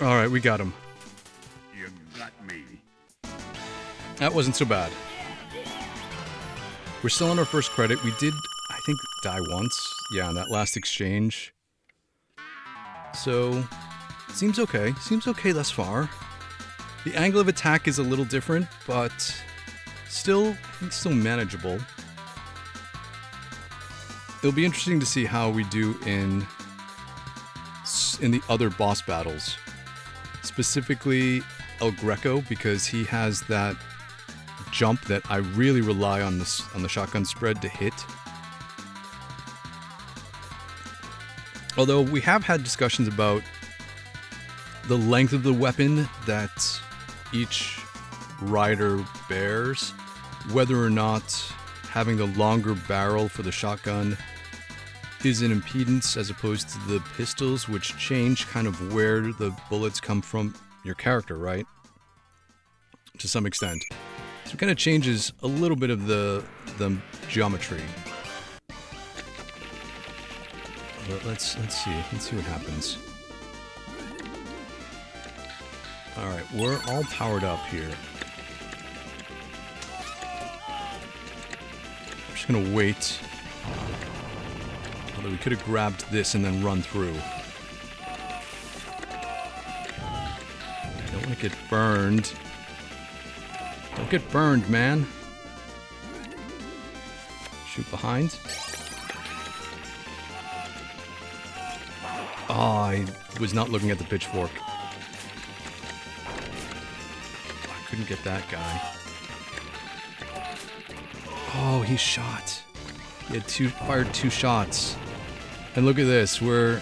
All right, we got him. You got me. That wasn't so bad. We're still on our first credit. We did, I think, die once. Yeah, in that last exchange. So, seems okay. Seems okay thus far. The angle of attack is a little different, but still, I think still manageable. It'll be interesting to see how we do in the other boss battles. Specifically El Greco, because he has that jump that I really rely on the shotgun spread to hit. Although we have had discussions about the length of the weapon that each rider bears, whether or not having the longer barrel for the shotgun is an impedance as opposed to the pistols, which change kind of where the bullets come from your character, right? To some extent. So it kind of changes a little bit of the geometry. But let's see what happens. All right, we're all powered up here. I'm just gonna wait. Although we could have grabbed this and then run through. I don't want to get burned. Don't get burned, man. Shoot behind. Oh, I was not looking at the pitchfork. I couldn't get that guy. Oh, he shot. He had fired 2 shots. And look at this, we're...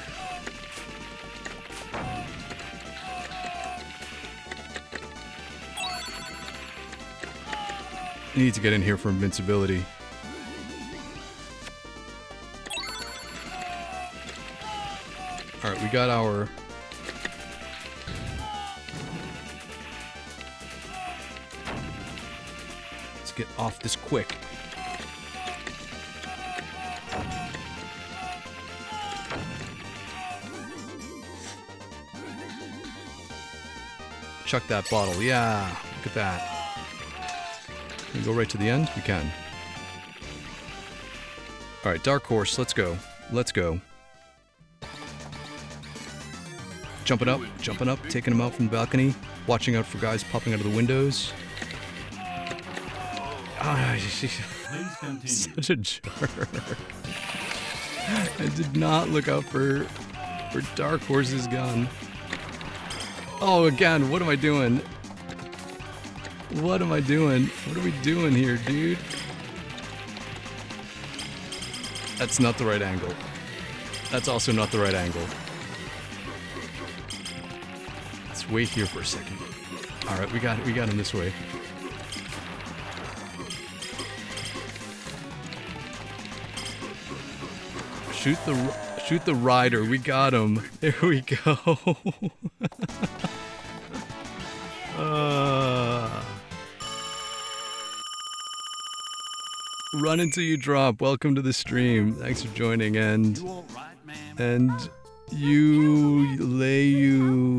You need to get in here for invincibility. Alright, we got our... Let's get off this quick. Chuck that bottle. Yeah, look at that. Can we go right to the end? We can. Alright, Dark Horse, let's go. Let's go. Jumping up, taking him out from the balcony. Watching out for guys popping out of the windows. Ah, Please continue. such a jerk. I did not look out for Dark Horse's gun. Oh, again, what am I doing? What am I doing? What are we doing here, dude? That's not the right angle. That's also not the right angle. Let's wait here for a second. All right, we got him this way. Shoot the rider. We got him. There we go. Run until you drop. Welcome to the stream. Thanks for joining, and You all right, man? and you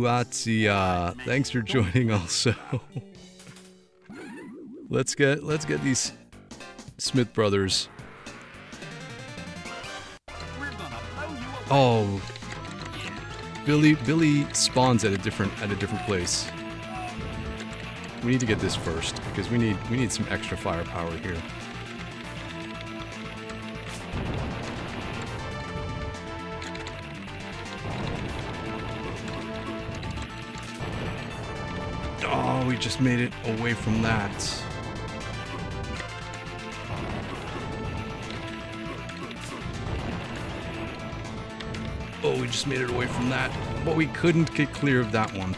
Leuatia. Thanks for joining also. Let's get these Smith brothers. We're gonna blow you away. Oh, Billy spawns at a different place. We need to get this first because we need some extra firepower here. Oh, we just made it away from that. Oh, we just made it away from that. But we couldn't get clear of that one.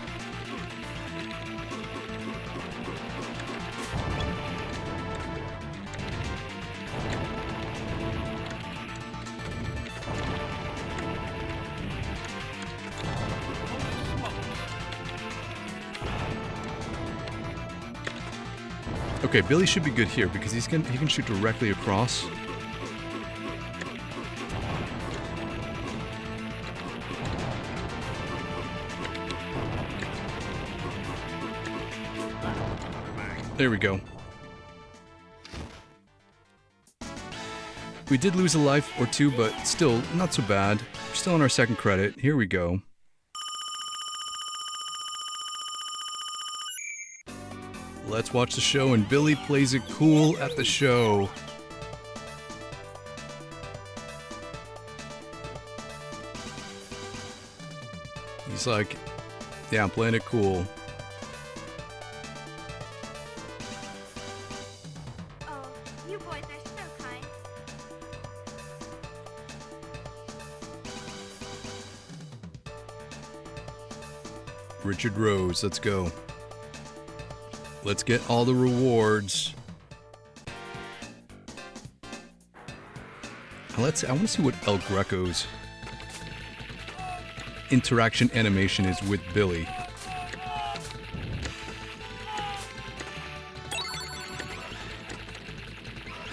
Okay, Billy should be good here because he can shoot directly across. There we go. We did lose a life or two, but still not so bad. We're still on our second credit. Here we go. Let's watch the show, and Billy plays it cool at the show. He's like, yeah, I'm playing it cool. Oh, you boys are so kind. Richard Rose, let's go. Let's get all the rewards. I want to see what El Greco's interaction animation is with Billy.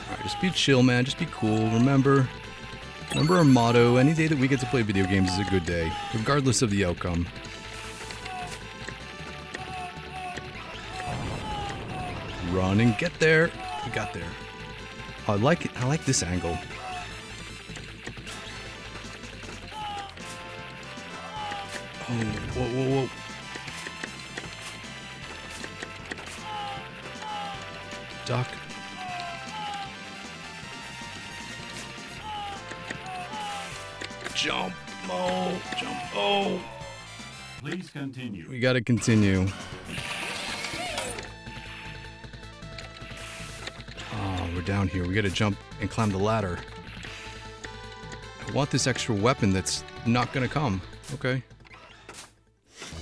Alright, just be chill, man. Just be cool. Remember our motto. Any day that we get to play video games is a good day, regardless of the outcome. Run and get there. We got there. Oh, I like it. I like this angle. Oh, whoa. Duck. Jump. Oh, jump. Oh. Please continue. We gotta continue. We're down here. We gotta jump and climb the ladder. I want this extra weapon that's not gonna come. Okay.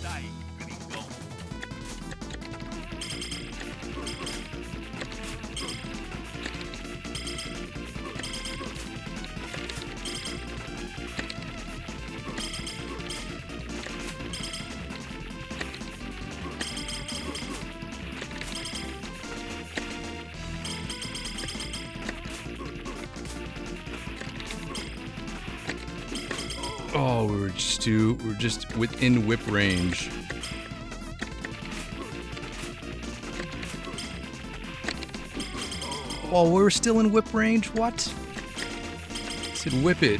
Die, pretty go. Oh, we're just within whip range. Oh, we're still in whip range? What? I said whip it.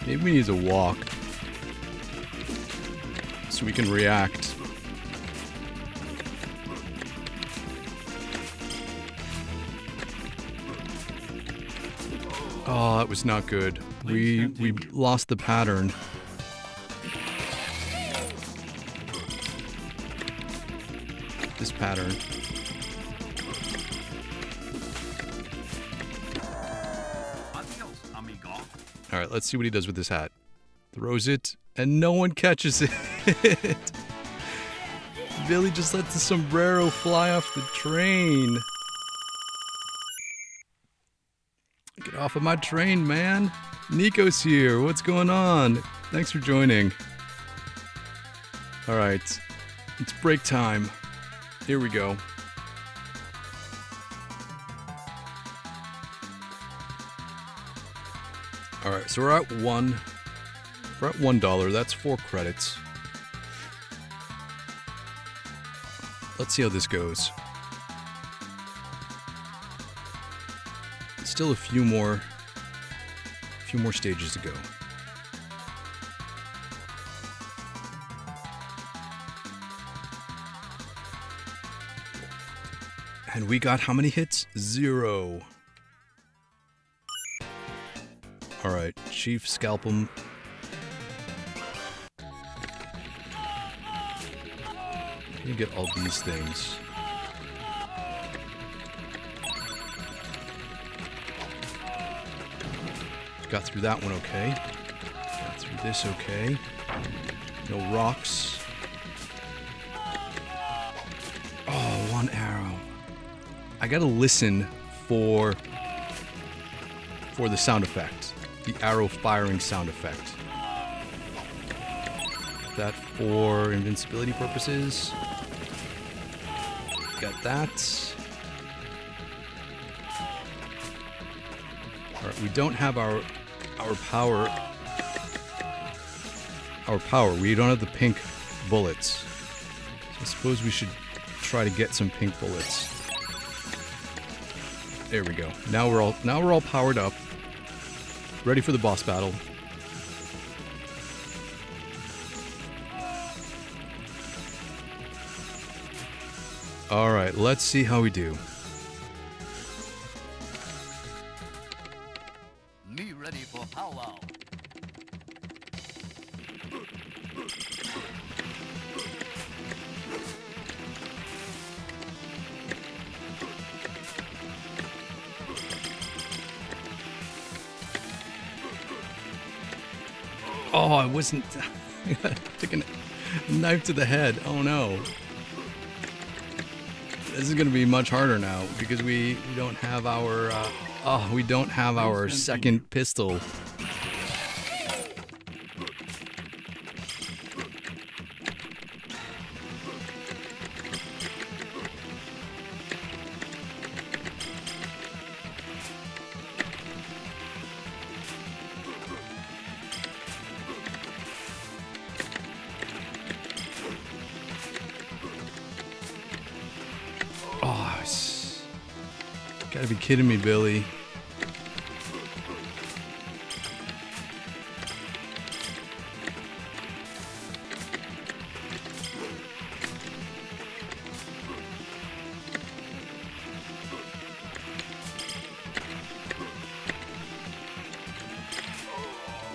Maybe we need to walk so we can react. Oh, that was not good. We lost the pattern. This pattern. Adios, amigo. Alright, let's see what he does with this hat. Throws it, and no one catches it. Billy just let the sombrero fly off the train. Get off of my train, man. Nico's here. What's going on? Thanks for joining. Alright, it's break time. Here we go. Alright, so we're at $1. That's 4 credits. Let's see how this goes. Still a few more stages to go. And we got how many hits? 0. Alright, Chief, scalp him. Let me get all these things. Got through that one okay. Got through this okay. No rocks. Oh, 1 arrow. I gotta listen for the sound effect. The arrow firing sound effect. That for invincibility purposes. Got that. Alright, we don't have our power. Our power. We don't have the pink bullets. So I suppose we should try to get some pink bullets. There we go. Now we're all powered up. Ready for the boss battle. Alright, let's see how we do. Me ready for powwow. Oh, I wasn't... taking a knife to the head. Oh no. This is going to be much harder now because we don't have our... we don't have our second pistol. Gotta be kidding me, Billy.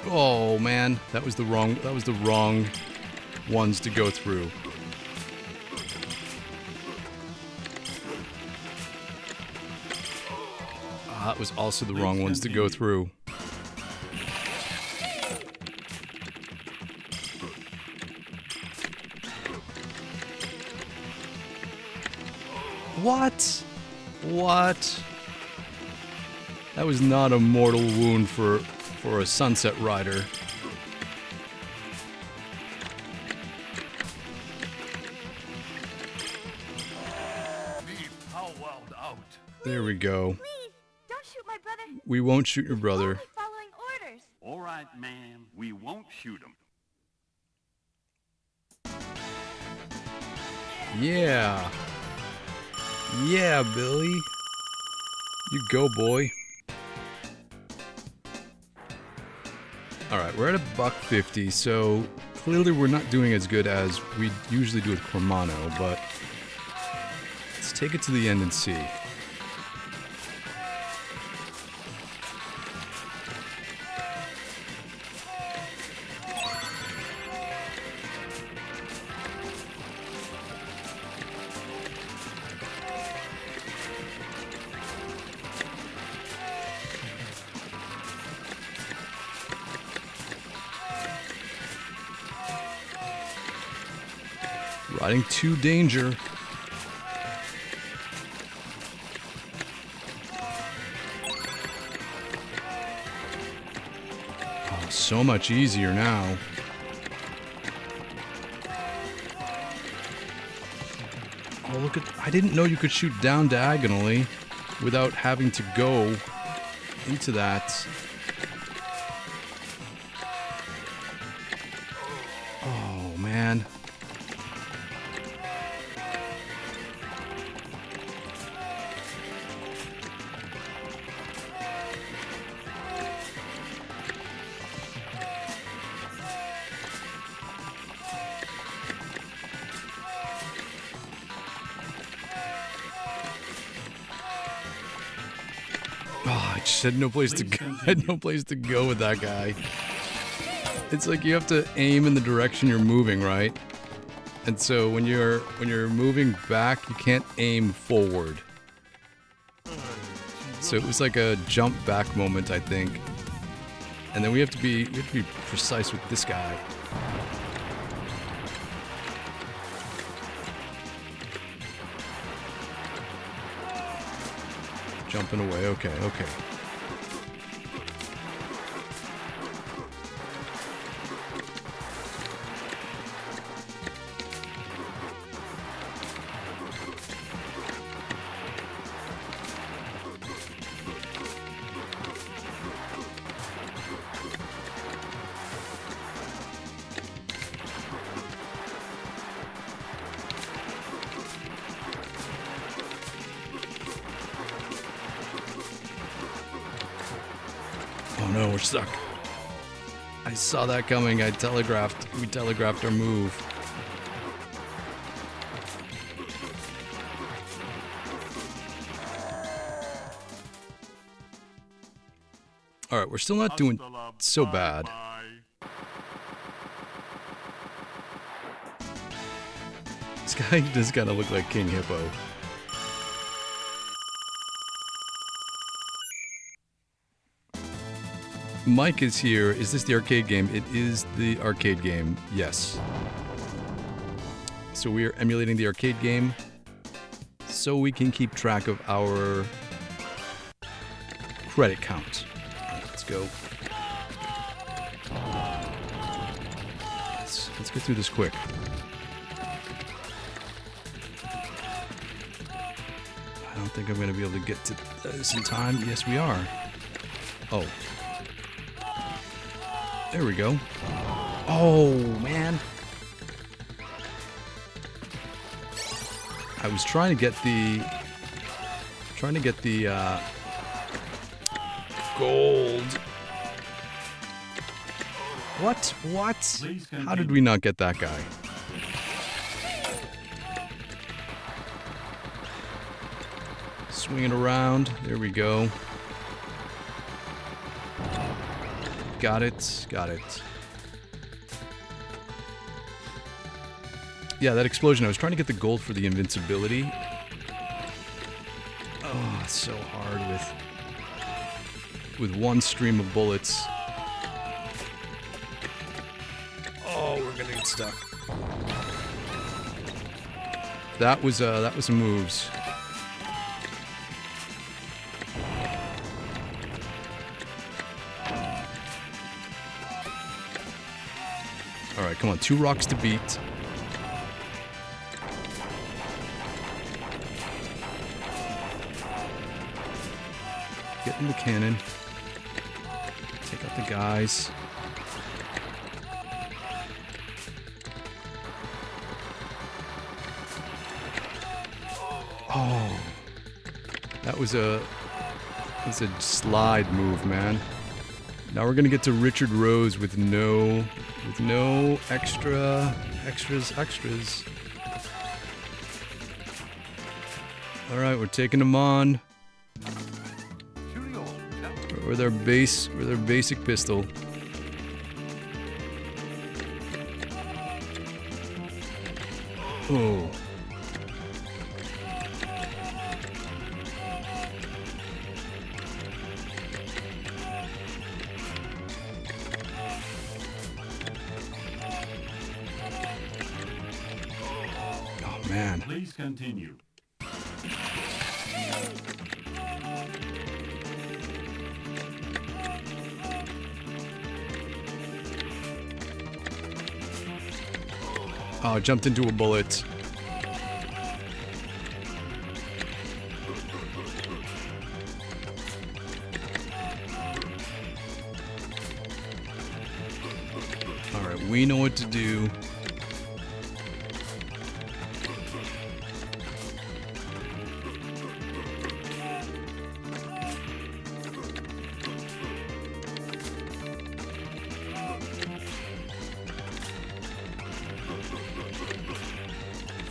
Oh man, that was the wrong ones to go through. That was also the wrong ones to go through. What? What? That was not a mortal wound for a Sunset Rider. There we go. We won't shoot your brother. Following orders. All right, man. We won't shoot him. Yeah. Yeah, Billy. You go, boy. Alright, we're at $1.50, so clearly we're not doing as good as we usually do with Cormano, but let's take it to the end and see. Riding to danger. Oh, so much easier now. Oh, look at... I didn't know you could shoot down diagonally without having to go into that. Oh, man. Oh, I just had no place to go. I had no place to go with that guy. It's like you have to aim in the direction you're moving, right? And so when you're moving back, you can't aim forward. So it was like a jump back moment, I think. And then we have to be precise with this guy. Jumping away. Okay, okay. Oh no, we're stuck. I saw that coming. We telegraphed our move. Alright, we're still not doing so bad. This guy does kind of look like King Hippo. Mike is here. Is this the arcade game? It is the arcade game, yes. So we are emulating the arcade game so we can keep track of our credit count. Right, let's go. Let's get through this quick. I don't think I'm going to be able to get to this in time. Yes, we are. Oh. There we go. Oh, man. I was trying to get the gold. What? What? How did we not get that guy? Swing it around. There we go. Got it. Got it. Yeah, that explosion. I was trying to get the gold for the invincibility. Oh, it's so hard with one stream of bullets. Oh, we're gonna get stuck. That was some moves. All right, come on, 2 rocks to beat. Get in the cannon. Take out the guys. Oh, that was a slide move, man. Now we're gonna get to Richard Rose with no extras. All right, we're taking them on with our basic pistol. Oh. Oh man. Please continue. Oh, jumped into a bullet. Alright, we know what to do.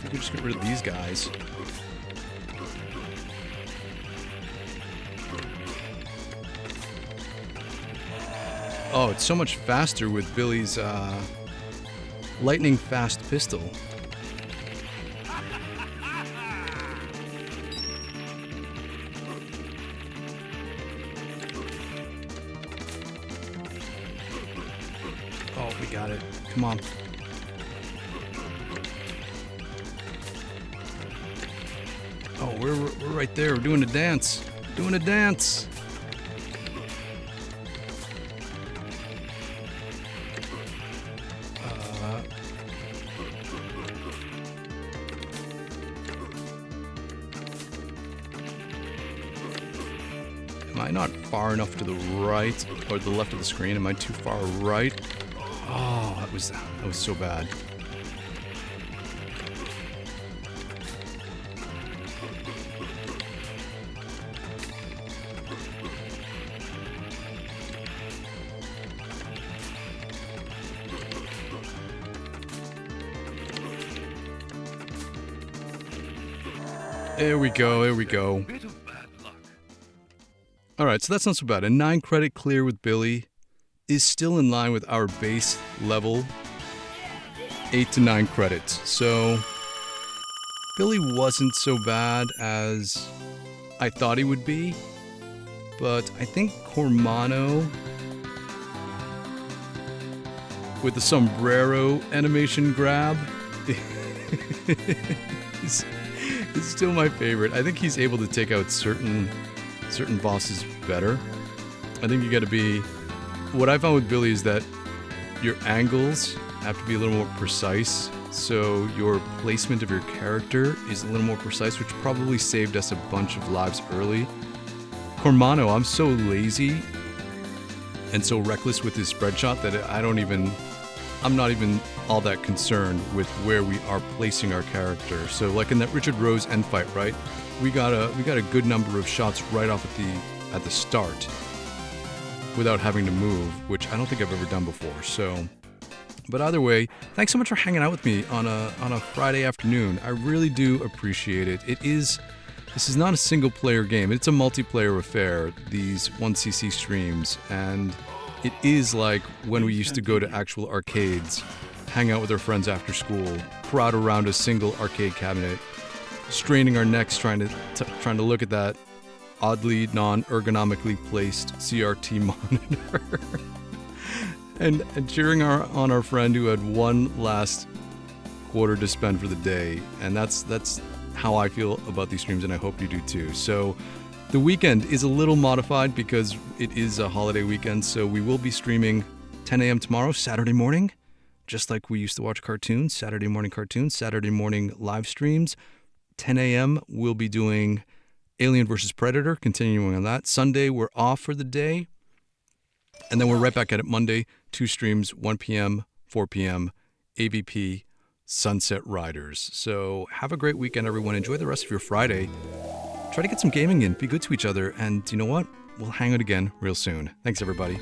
We could just get rid of these guys. Oh, it's so much faster with Billy's lightning fast pistol. Oh, we got it. Come on. Oh, we're right there. We're doing a dance. Doing a dance. Am I not far enough to the right or the left of the screen? Am I too far right? Oh, that was so bad. There we go, there we go. Bit of bad luck. Alright, so that's not so bad. A 9 credit clear with Billy is still in line with our base level 8 to 9 credits. So Billy wasn't so bad as I thought he would be, but I think Cormano with the sombrero animation grab is still my favorite. I think he's able to take out certain bosses better. I think you got to be... What I found with Billy is that your angles have to be a little more precise, so your placement of your character is a little more precise, which probably saved us a bunch of lives early. Cormano, I'm so lazy and so reckless with his spread shot that I'm not even all that concerned with where we are placing our character. So like in that Richard Rose end fight, right? We got a good number of shots right off at the start without having to move, which I don't think I've ever done before. So, but either way, thanks so much for hanging out with me on a Friday afternoon. I really do appreciate it. This is not a single player game. It's a multiplayer affair, these 1cc streams, and it is like when we used to go to actual arcades, hang out with our friends after school, crowd around a single arcade cabinet, straining our necks trying to look at that oddly non-ergonomically placed CRT monitor, and cheering on our friend who had one last quarter to spend for the day. And that's how I feel about these streams, and I hope you do too. So the weekend is a little modified because it is a holiday weekend, so we will be streaming 10 a.m. tomorrow, Saturday morning, just like we used to watch cartoons, Saturday morning live streams. 10 a.m. we'll be doing Alien vs. Predator, continuing on that. Sunday, we're off for the day, and then we're right back at it Monday, 2 streams, 1 p.m., 4 p.m., AVP, Sunsetriders. So have a great weekend, everyone. Enjoy the rest of your Friday. Try to get some gaming in, be good to each other, and you know what? We'll hang out again real soon. Thanks, everybody.